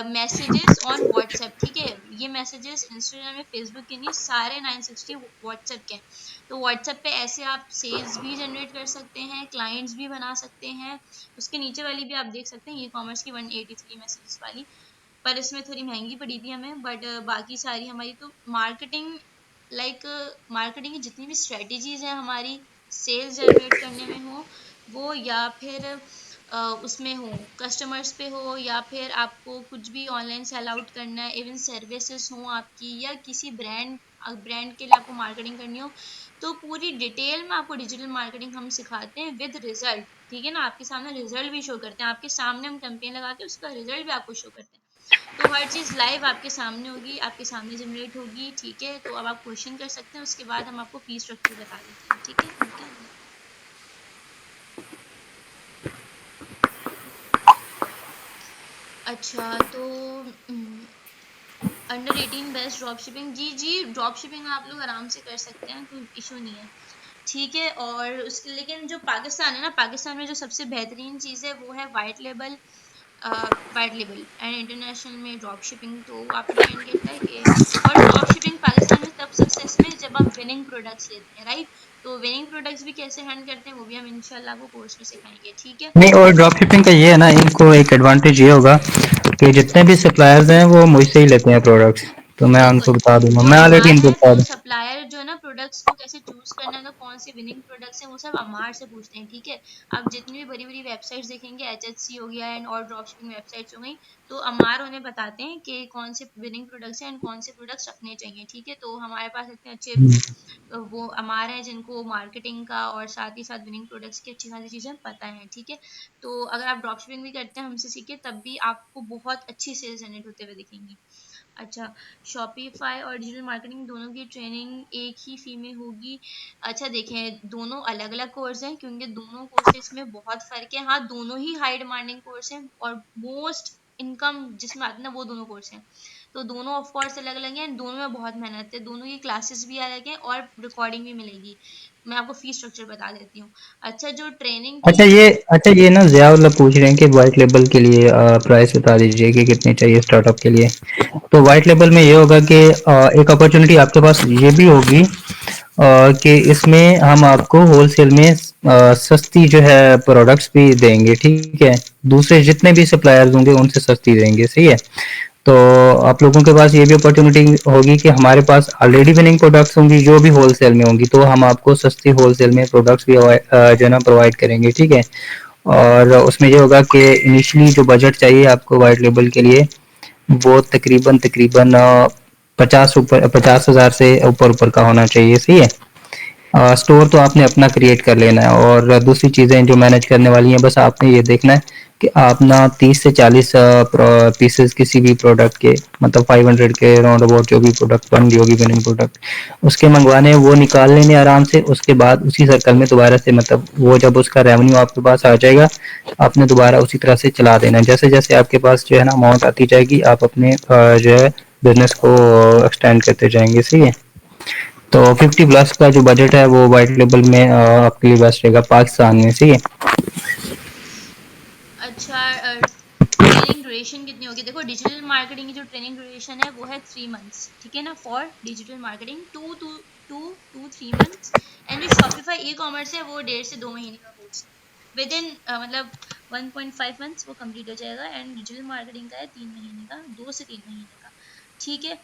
मैसेजेस ऑन व्हाट्सएप, ठीक है। ये मैसेजेस इंस्टाग्राम में, फेसबुक के नहीं, सारे 960 व्हाट्सएप के हैं। तो व्हाट्सएप पे ऐसे आप सेल्स भी जनरेट कर सकते हैं, क्लाइंट्स भी बना सकते हैं। उसके नीचे वाली भी आप देख सकते हैं, ई कॉमर्स की 183 मैसेजेस वाली, पर इसमें थोड़ी महंगी पड़ी थी हमें, बट बाकी सारी हमारी तो मार्केटिंग, लाइक मार्केटिंग की जितनी भी स्ट्रेटेजीज है हमारी, सेल्स जनरेट करने में हो वो, या फिर उसमें हो, कस्टमर्स पे हो, या फिर आपको कुछ भी ऑनलाइन सेल आउट करना है, इवन सर्विसेज हो आपकी, या किसी ब्रांड के लिए आपको मार्केटिंग करनी हो, तो पूरी डिटेल में आपको डिजिटल मार्केटिंग हम सिखाते हैं विद रिजल्ट, ठीक है ना। आपके सामने रिजल्ट भी शो करते हैं, आपके सामने हम कैंपेन लगा के उसका रिजल्ट भी आपको शो करते हैं। तो हर चीज़ लाइव आपके सामने होगी, आपके सामने जनरेट होगी, ठीक है। तो अब आप क्वेश्चन कर सकते हैं, उसके बाद हम आपको फी स्ट्रक्चर बता देते हैं, ठीक है, ओके। अच्छा, तो अंडर 18 बेस्ट ड्रॉप शिपिंग, जी जी, ड्रॉप शिपिंग आप लोग आराम से कर सकते हैं, कोई इशू नहीं है, ठीक है। और उसके लेकिन जो पाकिस्तान है ना, पाकिस्तान में जो सबसे बेहतरीन चीज़ है वो है white label, white label and international में ड्रॉप शिपिंग। तो आप लोग कैन गेट लाइक, और ड्रॉप शिपिंग पाकिस्तान में तब सक्सेस में जब आप विनिंग प्रोडक्ट्स लेते हैं, राइट। तो विनिंग प्रोडक्ट्स भी कैसे हैंड करते हैं वो भी हम इंशाल्लाह आपको कोर्स में सिखाएंगे, ठीक है। नहीं, और ड्रॉप शिपिंग का ये है ना, इनको एक एडवांटेज ये होगा कि जितने भी सप्लायर्स हैं वो मुझसे ही लेते हैं प्रोडक्ट्स, तो मैं बिल्कुल, उनको बता दूंगा, जो मैं ऑलरेडी अमार इनको है, बता तो दूँ। सप्लायर जो है ना, प्रोडक्ट्स को कैसे चूज करना है, तो कौन से विनिंग प्रोडक्ट्स हैं, वो सब अमार से पूछते हैं, ठीक है। आप जितनी भी बड़ी बड़ी वेबसाइट्स देखेंगे, HHC हो गया एंड और ड्रॉप शिपिंग वेबसाइट्स हो गई, तो अमार उन्हें बताते हैं कि कौन से विनिंग प्रोडक्ट्स हैं एंड कौन से प्रोडक्ट्स रखने चाहिए, ठीक है। तो हमारे पास इतने अच्छे वो अमार हैं जिनको मार्केटिंग का और साथ ही साथ विनिंग प्रोडक्ट्स की अच्छी खासी चीज़ें पता है, ठीक है। तो अगर आप ड्रॉप शिपिंग भी करते हैं हमसे सीखे, तब भी आपको बहुत अच्छी सेल्स जनरेट होते हुए दिखेंगी। अच्छा, शॉपिफाई और डिजिटल मार्केटिंग दोनों की ट्रेनिंग एक ही फी में होगी? अच्छा देखें, दोनों अलग अलग कोर्स हैं, क्योंकि दोनों कोर्सेज में बहुत फ़र्क है। हाँ, दोनों ही हाई डिमांडिंग कोर्स हैं, और मोस्ट इनकम जिसमें आती है ना, वो दोनों कोर्स हैं। तो दोनों ऑफ कोर्स अलग अलग हैं, दोनों में बहुत मेहनत है, दोनों की क्लासेस भी अलग हैं और रिकॉर्डिंग भी मिलेगी। मैं आपको फीस स्ट्रक्चर बता देती हूँ। अच्छा, जो ट्रेनिंग अच्छा की, ये अच्छा ये ना ज़ियाउल्लाह पूछ रहे हैं कि वाइट लेबल के लिए प्राइस बता दीजिए कि कितने चाहिए स्टार्टअप के लिए। तो वाइट लेबल में ये होगा कि एक अपॉर्चुनिटी आपके पास ये भी होगी कि इसमें हम आपको होलसेल में सस्ती जो है प्रोडक्ट्स भी देंगे, ठीक है। दूसरे जितने भी सप्लायर्स होंगे उनसे सस्ती देंगे, सही है। तो आप लोगों के पास ये भी अपॉर्चुनिटी होगी कि हमारे पास ऑलरेडी विनिंग प्रोडक्ट्स होंगी जो भी होलसेल में होंगी, तो हम आपको सस्ती होलसेल में प्रोडक्ट्स भी जो है ना प्रोवाइड करेंगे, ठीक है। और उसमें ये होगा कि इनिशियली जो बजट चाहिए आपको वाइट लेबल के लिए, वो तकरीबन तकरीबन 50,000 से ऊपर ऊपर का होना चाहिए, सही है। स्टोर तो आपने अपना क्रिएट कर लेना है, और दूसरी चीज़ें जो मैनेज करने वाली हैं बस आपने ये देखना है कि आप ना 30 से 40 पीसेस किसी भी प्रोडक्ट के, मतलब 500 के राउंड अबाउट जो भी प्रोडक्ट बन रही होगी विनिंग प्रोडक्ट, उसके मंगवाने हैं, वो निकाल लेने आराम से। उसके बाद उसी सर्कल में दोबारा से, मतलब वो जब उसका रेवेन्यू आपके पास आ जाएगा, आपने दोबारा उसी तरह से चला देना है। जैसे जैसे आपके पास जो है ना अमाउंट आती जाएगी, आप अपने जो है बिजनेस को एक्सटेंड करते जाएंगे। सही है। तो 50 प्लस का जो बजट है वो वाइट लेबल में आपके लिए बेस्ट रहेगा पाकिस्तान में। सही है। अच्छा, ट्रेनिंग ड्यूरेशन कितनी होगी? देखो, डिजिटल मार्केटिंग की जो ट्रेनिंग ड्यूरेशन है वो है 3 मंथ्स, ठीक है ना, for digital marketing, 2 to 3 months। And जो शॉपिफाई ई कॉमर्स है वो 1.5 से 2 महीने का कोर्स है। विद इन मतलब 1.5 मंथ्स वो कंप्लीट हो जाएगा। एंड डिजिटल मार्केटिंग का है 3 महीने का, 2 से 3 महीने का, ठीक है।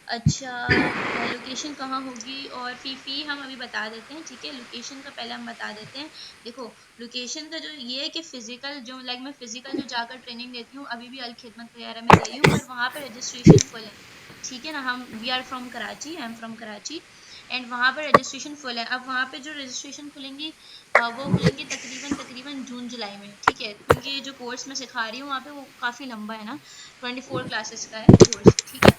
अच्छा, लोकेशन कहाँ होगी और फी हम अभी बता देते हैं, ठीक है। लोकेशन का पहले हम बता देते हैं। देखो, लोकेशन का जो ये है कि फिजिकल जो मैं फिजिकल जो जाकर ट्रेनिंग देती हूँ, अभी भी अल खिदमत वगैरह में दे रही हूँ, पर वहाँ पे रजिस्ट्रेशन फुल है, ठीक है ना। हम we are from Karachi, I am from Karachi, and वहाँ पे रजिस्ट्रेशन फुल है। अब वहाँ पे जो रजिस्ट्रेशन खुलेंगी वो खुलेंगी तकरीबन तकरीबन जून जुलाई में, ठीक है, क्योंकि जो कोर्स मैं सिखा रही हूँ वहाँ पे वो काफ़ी लंबा है ना, 24 क्लासेस का है कोर्स, ठीक है।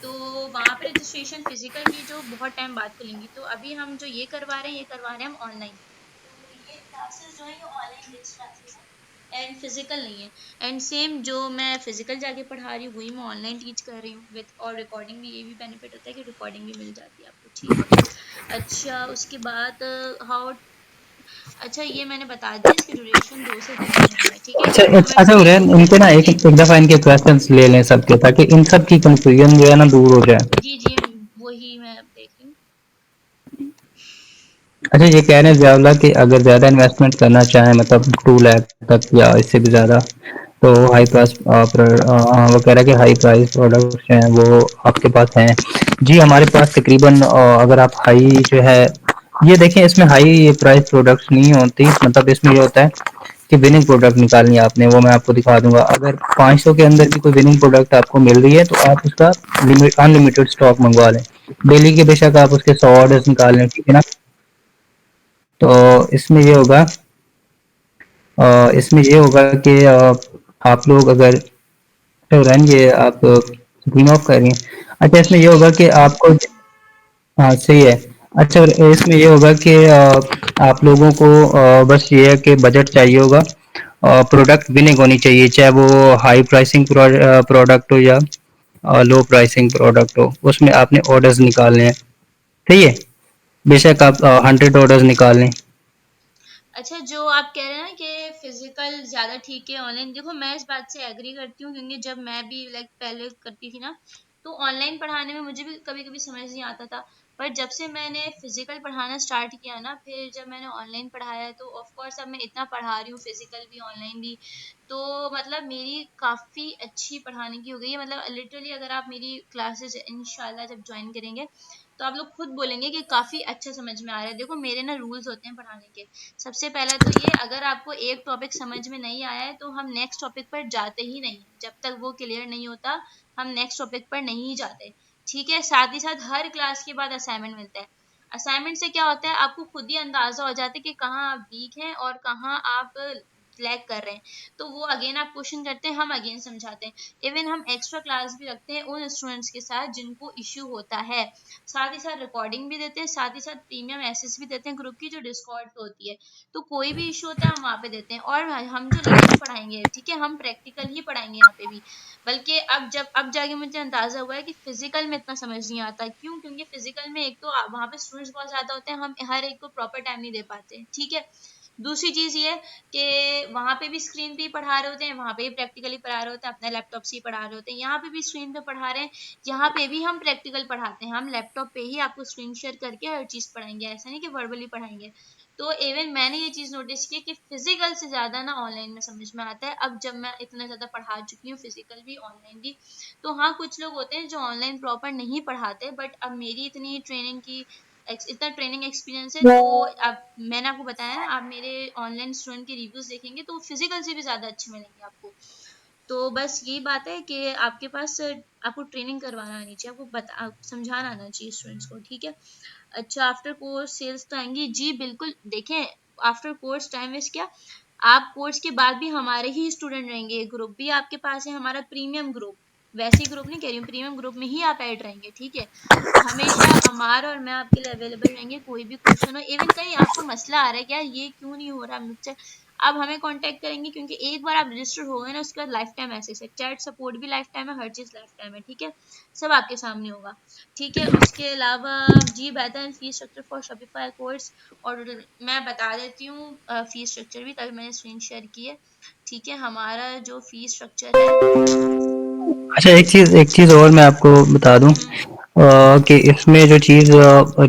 तो वहाँ पे रजिस्ट्रेशन फिजिकल की जो बहुत टाइम बाद खुलेंगी। तो अभी हम जो ये करवा रहे हैं, ये करवा रहे हैं हम ऑनलाइन। तो ये क्लासेस जो है ये ऑनलाइन बेस्ड क्लासेस है एंड फिजिकल नहीं है। एंड सेम जो मैं फिजिकल जाके पढ़ा रही हूँ वही मैं ऑनलाइन टीच कर रही हूँ विद, और रिकॉर्डिंग भी, ये भी बेनिफिट होता है कि रिकॉर्डिंग भी मिल जाती है आपको, ठीक है। अच्छा, उसके बाद हाउ, अच्छा ये मैंने बता दिया, इसकी ड्यूरेशन 2 से 3 महीने है, ठीक है। अच्छा बट अच्छा सेम, उरैन, इनके ना एक दफा इनके क्वेश्चंस ले लें सबके, ताकि इन सब की कंफ्यूजन जो है ना दूर हो जाए। जी जी, वही मैं अब देख रही हूँ। अच्छा, ये कह रहे हैं व्यावला कि अगर ज़्यादा इन्वेस्टमेंट करना चाहें, मतलब 2 लाख तक या इससे भी ज़्यादा, तो हाई प्राइस वो कह रहा है कि हाई प्राइस प्रोडक्ट्स हैं वो आपके पास हैं। जी हमारे पास तकरीबन अगर आप हाई जो है, ये देखें इसमें हाई प्राइस प्रोडक्ट्स नहीं होती, मतलब इसमें ये होता है कि विनिंग प्रोडक्ट निकालनी है आपने, वो मैं आपको दिखा दूंगा। अगर 500 के अंदर की कोई विनिंग प्रोडक्ट आपको मिल रही है तो आप उसका लिमिट अनलिमिटेड स्टॉक मंगवा लें। डेली के बेशक आप उसके 100 ऑर्डर्स निकाल लें, ठीक है ना। तो इसमें ये होगा, इसमें ये होगा कि आप लोग अगर रन, ये आप स्क्रीन ऑफ कर रही हैं। अच्छा, इसमें नहीं ये होगा नहीं, कि आपको, हाँ सही है। अच्छा, इसमें ये होगा कि आप लोगों को बस ये है कि बजट चाहिए होगा, प्रोडक्ट विनिंग होनी चाहिए, चाहे वो हाई प्राइसिंग प्रोडक्ट हो या लो प्राइसिंग प्रोडक्ट हो, उसमें आपने ऑर्डर्स निकालने हैं। सही है। बेशक आप 100 ऑर्डर्स निकाल लें। अच्छा, जो आप कह रहे हैं ना कि फिजिकल ज्यादा ठीक है ऑनलाइन, देखो मैं इस बात से एग्री करती हूँ, क्योंकि जब मैं भी पहले करती थी ना, तो ऑनलाइन पढ़ाने में मुझे भी कभी कभी समझ नहीं आता था। पर जब से मैंने फिजिकल पढ़ाना स्टार्ट किया ना, फिर जब मैंने ऑनलाइन पढ़ाया, तो ऑफ कोर्स अब मैं इतना पढ़ा रही हूँ फिजिकल भी ऑनलाइन भी, तो मतलब मेरी काफी अच्छी पढ़ाने की हो गई है। मतलब लिटरली अगर आप मेरी क्लासेस इंशाल्लाह जब ज्वाइन करेंगे, तो आप लोग खुद बोलेंगे कि काफी अच्छा समझ में आ रहा है। देखो, मेरे ना रूल्स होते हैं पढ़ाने के। सबसे पहला तो ये, अगर आपको एक टॉपिक समझ में नहीं आया है तो हम नेक्स्ट टॉपिक पर जाते ही नहीं, जब तक वो क्लियर नहीं होता हम नेक्स्ट टॉपिक पर नहीं जाते, ठीक है। साथ ही साथ हर क्लास के बाद असाइनमेंट मिलता है। असाइनमेंट से क्या होता है, आपको खुद ही अंदाजा हो जाता है कि कहाँ आप वीक हैं और कहाँ आप लैग कर रहे हैं। तो वो अगेन आप क्वेश्चन करते हैं, हम अगेन समझाते हैं। इवन हम एक्स्ट्रा क्लास भी रखते हैं उन स्टूडेंट्स के साथ जिनको इश्यू होता है। साथ ही साथ रिकॉर्डिंग भी देते हैं, साथ ही साथ प्रीमियम एक्सेस भी देते हैं ग्रुप की, जो डिस्कॉर्ड पे होती है। तो कोई भी इशू होता है हम वहाँ पे देते हैं। और हम जो नहीं पढ़ाएंगे, ठीक है, हम प्रैक्टिकल ही पढ़ाएंगे यहाँ पे भी। बल्कि अब जाके मुझे अंदाजा हुआ है कि फिजिकल में इतना समझ नहीं आता। क्यों? क्योंकि फिजिकल में एक तो वहाँ पे स्टूडेंट्स बहुत ज्यादा होते हैं, हम हर एक को प्रॉपर टाइम नहीं दे पाते, ठीक है। दूसरी चीज ये कि वहां पे भी स्क्रीन पे ही पढ़ा रहे होते हैं, वहां पे भी प्रैक्टिकली पढ़ा रहे होते हैं, अपने लैपटॉप से ही पढ़ा रहे होते हैं, यहाँ पे भी स्क्रीन पे पढ़ा रहे हैं, यहाँ पे भी हम प्रैक्टिकल पढ़ाते हैं। हम लैपटॉप पे ही आपको स्क्रीन शेयर करके हर चीज पढ़ाएंगे, ऐसा नहीं कि वर्बली पढ़ाएंगे। तो इवन मैंने ये चीज नोटिस की कि फिजिकल से ज्यादा ना ऑनलाइन में समझ में आता है, अब जब मैं इतना ज्यादा पढ़ा चुकी हूँ फिजिकल भी ऑनलाइन भी। तो हाँ, कुछ लोग होते हैं जो ऑनलाइन प्रॉपर नहीं पढ़ाते, बट अब मेरी इतनी ट्रेनिंग की इतना ट्रेनिंग एक्सपीरियंस है, तो अब मैंने आपको बताया ना, आप मेरे ऑनलाइन स्टूडेंट के रिव्यूज देखेंगे तो फिजिकल से भी ज्यादा अच्छे मिलेंगे आपको। तो बस यही बात है कि आपके पास आपको ट्रेनिंग करवाना आनी चाहिए, आपको समझाना आना चाहिए स्टूडेंट्स को, ठीक है। अच्छा, आफ्टर कोर्स सेल्स तो आएंगी जी, बिल्कुल। देखें, आफ्टर कोर्स टाइम वेस्ट क्या, आप कोर्स के बाद भी हमारे ही स्टूडेंट रहेंगे, ग्रुप भी आपके पास है हमारा प्रीमियम ग्रुप, वैसे ग्रुप नहीं कह रही हूँ, प्रीमियम ग्रुप में ही आप ऐड रहेंगे, ठीक है। हमेशा अमार और मैं आपके लिए अवेलेबल रहेंगे, कोई भी क्वेश्चन हो, इवन कहीं आपको मसला आ रहा है कि यार ये क्यों नहीं हो रहा मुझसे, आप हमें कांटेक्ट करेंगे, क्योंकि एक बार आप रजिस्टर हो गए ना उसके बाद लाइफ टाइम ऐसे चैट सपोर्ट भी लाइफ टाइम है, हर चीज लाइफ टाइम है, ठीक है, सब आपके सामने होगा, ठीक है। उसके अलावा जी बेहतर है fees structure for Shopify course, और मैं बता देती हूँ फीस स्ट्रक्चर भी, कल मैंने स्क्रीन शेयर की है, ठीक है। हमारा जो फीस स्ट्रक्चर है, अच्छा, एक चीज़ और मैं आपको बता दूं कि इसमें जो चीज़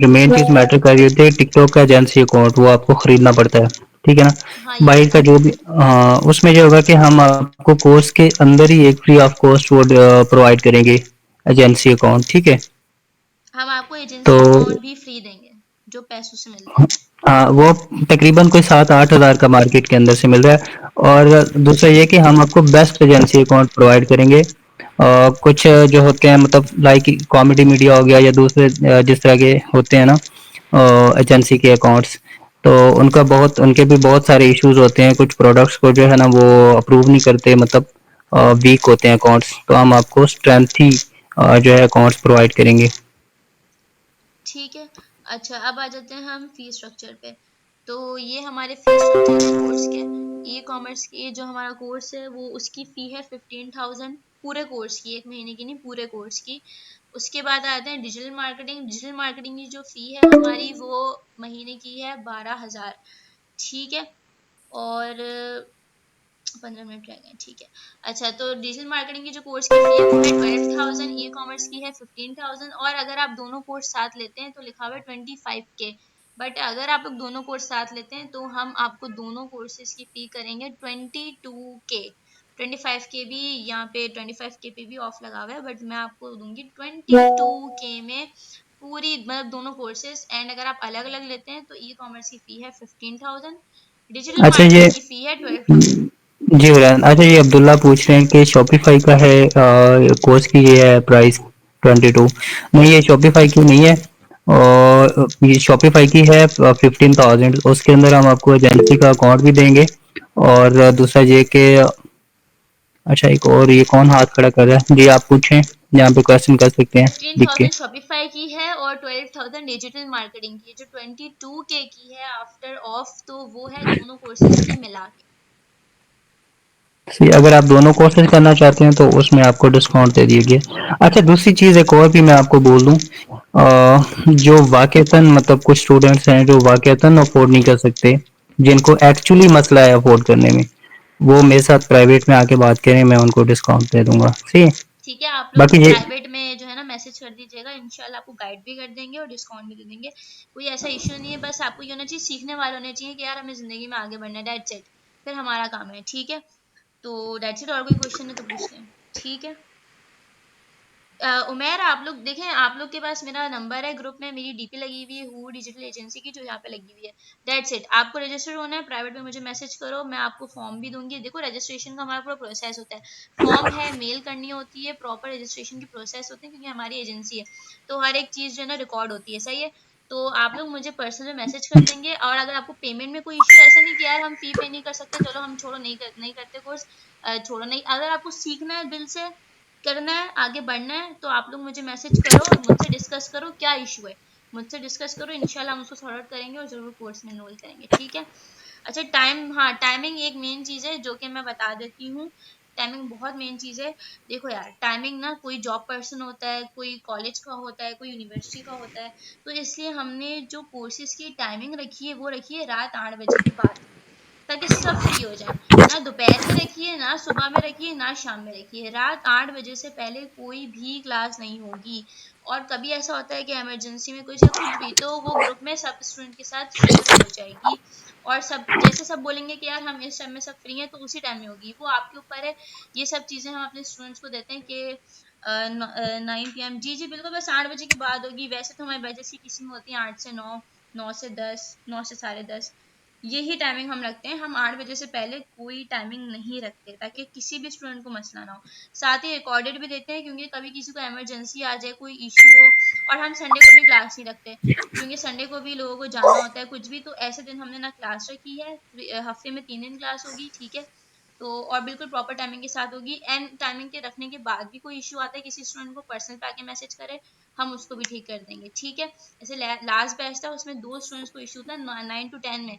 मेन चीज़ मैटर कर रही होती है, टिकटॉक का एजेंसी अकाउंट वो आपको खरीदना पड़ता है, ठीक है ना। हाँ ये बाहर तो का है, जो भी, हाँ, उसमें जो होगा कि हम आपको कोर्स के अंदर ही एक फ्री ऑफ कॉस्ट वो प्रोवाइड करेंगे, एजेंसी अकाउंट, ठीक है। हम आपको तो एजेंसी अकाउंट भी फ्री देंगे जो पैसों से मिलता है। हाँ, वो तकरीबन कोई 7-8 हज़ार का मार्केट के अंदर से मिल रहा है। और दूसरा ये कि हम आपको बेस्ट एजेंसी अकाउंट प्रोवाइड करेंगे। कुछ जो होते हैं मतलब लाइक कॉमेडी मीडिया हो गया या दूसरे जिस तरह के होते हैं ना एजेंसी के अकाउंट्स, तो उनके भी बहुत सारे इश्यूज होते हैं, कुछ प्रोडक्ट्स को जो है ना वो अप्रूव नहीं करते, मतलब वीक होते हैं अकाउंट्स, तो हम आपको स्ट्रेंथ ही जो है अकाउंट्स प्रोवाइड करेंगे। ठीक है। अच्छा अब आ जाते हैं हम फीस स्ट्रक्चर पे। तो ये हमारे फीस स्ट्रक्चर है कोर्स के, ई कॉमर्स की जो हमारा कोर्स है वो उसकी फ़ी है 15,000 पूरे कोर्स की, एक महीने की नहीं पूरे कोर्स की। उसके बाद आते हैं डिजिटल मार्केटिंग, डिजिटल मार्केटिंग की जो फ़ी है हमारी वो महीने की है 12,000, ठीक है। और 15 मिनट रह गए, ठीक है। अच्छा तो डिजिटल मार्केटिंग की जो कोर्स की फी है वो है 12,000, ई कॉमर्स की है 15,000, और अगर आप दोनों कोर्स साथ लेते हैं तो लिखा हुआ है 25K। बट अगर आप लोग दोनों कोर्स साथ लेते हैं तो हम आपको दोनों कोर्सेज की फी करेंगे 22K। 25K भी यहाँ पे 25K पे भी ऑफ लगा हुआ है, बट मैं आपको दूंगी 22K में पूरी, मतलब दोनों कोर्सेज। एंड अगर आप अलग अलग लेते हैं तो ई कॉमर्स की फी है 15,000, डिजिटल अच्छा ये, मार्केटिंग की फी है 12,000। जी उरैन, अच्छा ये अब्दुल्ला पूछ रहे हैं कि शॉपिफाई का है कोर्स की ये है प्राइस 22। नहीं, ये शॉपिफाई की नहीं है, और ये शॉपिफाई की है 15,000। उसके अंदर हम आपको एजेंसी का अकाउंट भी देंगे। और दूसरा ये कि, अच्छा एक और, ये कौन हाथ खड़ा कर रहा है जी, आप पूछें, यहाँ पे क्वेश्चन कर सकते हैं लिख के। 15,000 शॉपिफाई की है और 12,000 डिजिटल मार्केटिंग की, जो 22K की है आफ्टर ऑफ, तो वो है दोनों कोर्सेज की मिला के। सही, अगर आप दोनों कोर्सेज करना चाहते हैं तो उसमें आपको डिस्काउंट दे दिया गया। अच्छा, दूसरी चीज़ एक और भी मैं आपको बोल दूं, जो वाकईतन मतलब कुछ स्टूडेंट्स हैं जो वाकईतन अफोर्ड नहीं कर सकते, जिनको एक्चुअली मसला है अफोर्ड करने में, वो मेरे साथ प्राइवेट में आके बात करें, मैं उनको डिस्काउंट दे दूंगा, सही है। ठीक है, आप लोग बाकी ये, प्राइवेट में जो है ना मैसेज कर दीजिएगा, इंशाल्लाह आपको गाइड भी कर देंगे और डिस्काउंट भी दे देंगे। कोई ऐसा इश्यू नहीं है, बस आपको ये होना चाहिए, सीखने वाले होने चाहिए कि यार हमें जिंदगी में आगे बढ़ना है, दैट्स इट, फिर हमारा काम है, ठीक है। तो दैट्स इट, और कोई क्वेश्चन है तो पूछ लें, ठीक है। उमेर आप लोग देखें, आप लोग के पास मेरा नंबर है, ग्रुप में मेरी डीपी लगी हुई है हु डिजिटल एजेंसी की जो यहाँ पे लगी हुई है। दैट्स इट, आपको रजिस्टर होना है, प्राइवेट में मुझे मैसेज करो, मैं आपको फॉर्म भी दूंगी। देखो रजिस्ट्रेशन का हमारा पूरा प्रोसेस होता है, फॉर्म है, मेल करनी होती है, प्रॉपर रजिस्ट्रेशन की प्रोसेस होते हैं, क्योंकि हमारी एजेंसी है तो हर एक चीज़ जो है ना रिकॉर्ड होती है, सही है। तो आप लोग मुझे पर्सनल मैसेज कर देंगे, और अगर आपको पेमेंट में कोई इशू, ऐसा नहीं कि यार हम फी पे नहीं कर सकते, चलो हम छोड़ो, नहीं करते कोर्स, छोड़ो नहीं, अगर आपको सीखना है दिल से, करना है, आगे बढ़ना है, तो आप लोग मुझे मैसेज करो और मुझसे डिस्कस करो क्या इशू है, मुझसे डिस्कस करो, इंशाल्लाह हम उसको सॉर्ट आउट करेंगे और जरूर कोर्स में एनरोल करेंगे, ठीक है। अच्छा टाइम, हाँ टाइमिंग एक मेन चीज़ है जो कि मैं बता देती हूँ, टाइमिंग बहुत मेन चीज़ है। देखो यार टाइमिंग ना, कोई जॉब पर्सन होता है, कोई कॉलेज का होता है, कोई यूनिवर्सिटी का होता है, तो इसलिए हमने जो कोर्सेज की टाइमिंग रखी है वो रखी है रात 8 बजे के बाद, ताकि सब फ्री हो जाए। ना दोपहर में रखिए, ना सुबह में रखिए, ना शाम में रखिए, रात 8 बजे से पहले कोई भी क्लास नहीं होगी। और कभी ऐसा होता है कि इमरजेंसी में कुछ या कुछ भी, तो वो ग्रुप में सब स्टूडेंट के साथ शेयर हो जाएगी, और सब जैसे सब बोलेंगे कि यार हम इस टाइम में सब फ्री हैं, तो उसी टाइम में होगी, वो आपके ऊपर है। ये सब चीज़ें हम अपने स्टूडेंट्स को देते हैं कि 9 PM, जी जी बिल्कुल, बस 8 बजे के बाद होगी। वैसे तो हमारी बैचेस की टीचिंग होती है 8 से 9, 9 से 10, 9 से 10:30, यही टाइमिंग हम रखते हैं। हम 8 बजे से पहले कोई टाइमिंग नहीं रखते, ताकि किसी भी स्टूडेंट को मसला ना हो। साथ ही रिकॉर्डेड भी देते हैं, क्योंकि कभी किसी को इमरजेंसी आ जाए, कोई इशू हो। और हम संडे को भी क्लास नहीं रखते, क्योंकि संडे को भी लोगों को जाना होता है कुछ भी, तो ऐसे दिन हमने ना क्लास रखी है। हफ्ते में 3 दिन क्लास होगी, ठीक है। तो और बिल्कुल प्रॉपर टाइमिंग के साथ होगी। एंड टाइमिंग के रखने के बाद भी कोई इशू आता है, किसी स्टूडेंट को पर्सनल पे आके मैसेज करे, हम उसको भी ठीक कर देंगे, ठीक है। जैसे लास्ट बैच था, उसमें 2 स्टूडेंट्स को इशू था 9 to 10 में,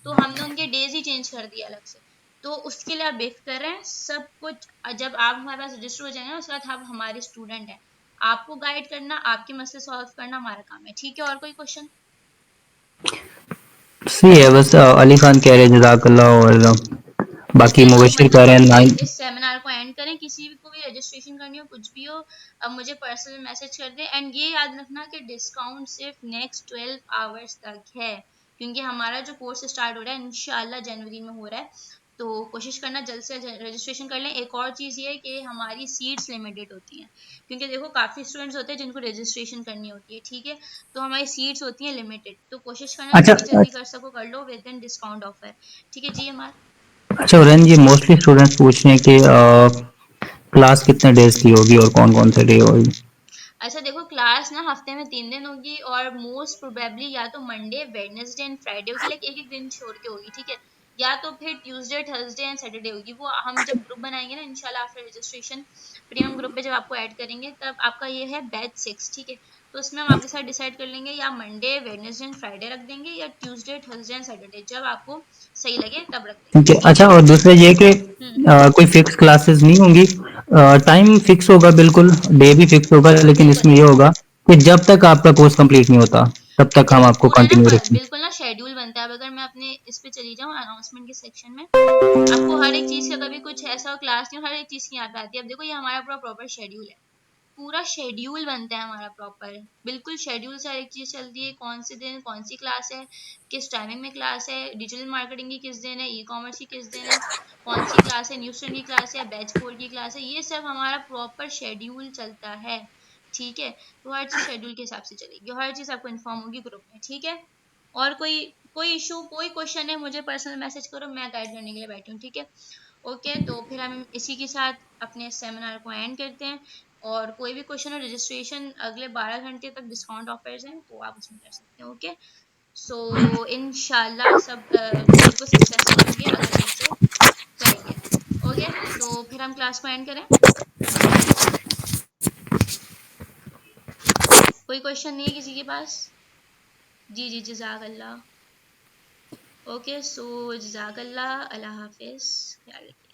तो हमने उनके डेज ही चेंज कर दिया अलग से। तो उसके लिए आप बेफिक्र हैं, सब कुछ जब आप हमारे पास रजिस्टर हो जाएंगे ना, उसके बाद आप हमारे स्टूडेंट हैं। आपको गाइड करना, आपके मसले सॉल्व करना हमारा काम है, ठीक है। और कोई क्वेश्चन? सही है, बस अली खान कह रहे हैं जज़ाकल्लाह, और बाकी चलो मुबशिर मतलब कह रहे हम हैं ये नाइन। इस सेमिनार को एंड करें। किसी को भी रजिस्ट्रेशन करनी हो, कुछ भी हो, अब मुझे पर्सनल मैसेज कर दें। एंड ये याद रखना कि डिस्काउंट सिर्फ नेक्स्ट 12 आवर्स तक है, क्योंकि हमारा जो कोर्स स्टार्ट हो रहा है इंशाल्लाह जनवरी में हो रहा है। तो कोशिश करना जल्द से जल्द रजिस्ट्रेशन कर लें। एक और चीज़ ये है कि हमारी सीट्स लिमिटेड होती हैं, क्योंकि देखो काफ़ी स्टूडेंट्स होते हैं जिनको रजिस्ट्रेशन करनी होती है, ठीक है। तो हमारी सीट्स होती हैं लिमिटेड, तो कोशिश करना अच्छा जितनी जल्दी कर सको कर लो विद इन डिस्काउंट ऑफर, ठीक है जी। हमारा अच्छा उरैन जी, मोस्टली स्टूडेंट्स पूछ रहे हैं कि क्लास कितने डेज की होगी और कौन कौन से डे होगी। अच्छा देखो, क्लास ना हफ्ते में 3 दिन होगी, और मोस्ट प्रोबेबली या तो मंडे, वेडनेसडे एंड फ्राइडे होगी, लाइक एक एक दिन छोड़ के होगी, ठीक है। या तो फिर ट्यूसडे, थर्सडे एंड सैटरडे होगी। वो हम जब ग्रुप बनाएंगे ना इंशाल्लाह आफ्टर रजिस्ट्रेशन, प्रीमियम ग्रुप पे जब आपको ऐड करेंगे, तब आपका ये है बैच 6, ठीक है। तो उसमें हम आपके साथ डिसाइड कर लेंगे, या मंडे, वेडनेसडे एंड फ्राइडे रख देंगे, या ट्यूसडे, थर्सडे एंड सैटरडे, जब आपको सही लगे तब रख देंगे, ठीक है। ठीक अच्छा, है। और दूसरा ये कि हम्म। कोई फिक्स क्लासेस नहीं होंगी, टाइम फिक्स होगा, बिल्कुल डे भी फिक्स होगा, लेकिन बिल्कुल इसमें ये होगा कि जब तक आपका कोर्स कंप्लीट नहीं होता तब तक अच्छा हम देखो, आपको पूरा ना कंटिन्यू रखेंगे। बिल्कुल ना शेड्यूल बनता है। अब अगर मैं अपने इस पे चली जाऊँ अनाउंसमेंट के सेक्शन में, आपको हर एक चीज का, कभी कुछ ऐसा क्लास नहीं हो, हर एक चीज की यहाँ पे आती है। अब देखो, ये हमारा पूरा प्रॉपर शेड्यूल है, पूरा शेड्यूल बनता है हमारा प्रॉपर, बिल्कुल शेड्यूल से हर एक चीज चलती है। कौन से दिन कौन सी क्लास है, किस टाइमिंग में क्लास है, डिजिटल मार्केटिंग की किस दिन है, ई कॉमर्स की किस दिन है, कौन सी क्लास है, न्यू स्टूडेंट की क्लास है, बैच 4 की क्लास है, ये सब हमारा प्रॉपर शेड्यूल चलता है, ठीक है। तो हर चीज शेड्यूल के हिसाब से चलेगी, हर चीज आपको इन्फॉर्म होगी ग्रुप में, ठीक है। और कोई इशू, कोई क्वेश्चन है, मुझे पर्सनल मैसेज करो, मैं गाइड करने के लिए बैठी हूँ, ठीक है। ओके, तो फिर हम इसी के साथ अपने सेमिनार को एंड करते हैं। और कोई भी क्वेश्चन हो, रजिस्ट्रेशन अगले 12 घंटे तक डिस्काउंट ऑफर्स हैं, तो आप उसमें कर सकते हैं, ओके। सो इंशाल्लाह सब बिल्कुल सक्सेसफुल होंगे अगर ठीक से करेंगे, ओके। तो फिर हम क्लास को एंड करें। कोई क्वेश्चन नहीं है किसी के पास? जी जी, जज़ाक अल्लाह। ओके, सो जज़ाक अल्लाह, अल्लाह हाफिज़, ख्याल रखिए।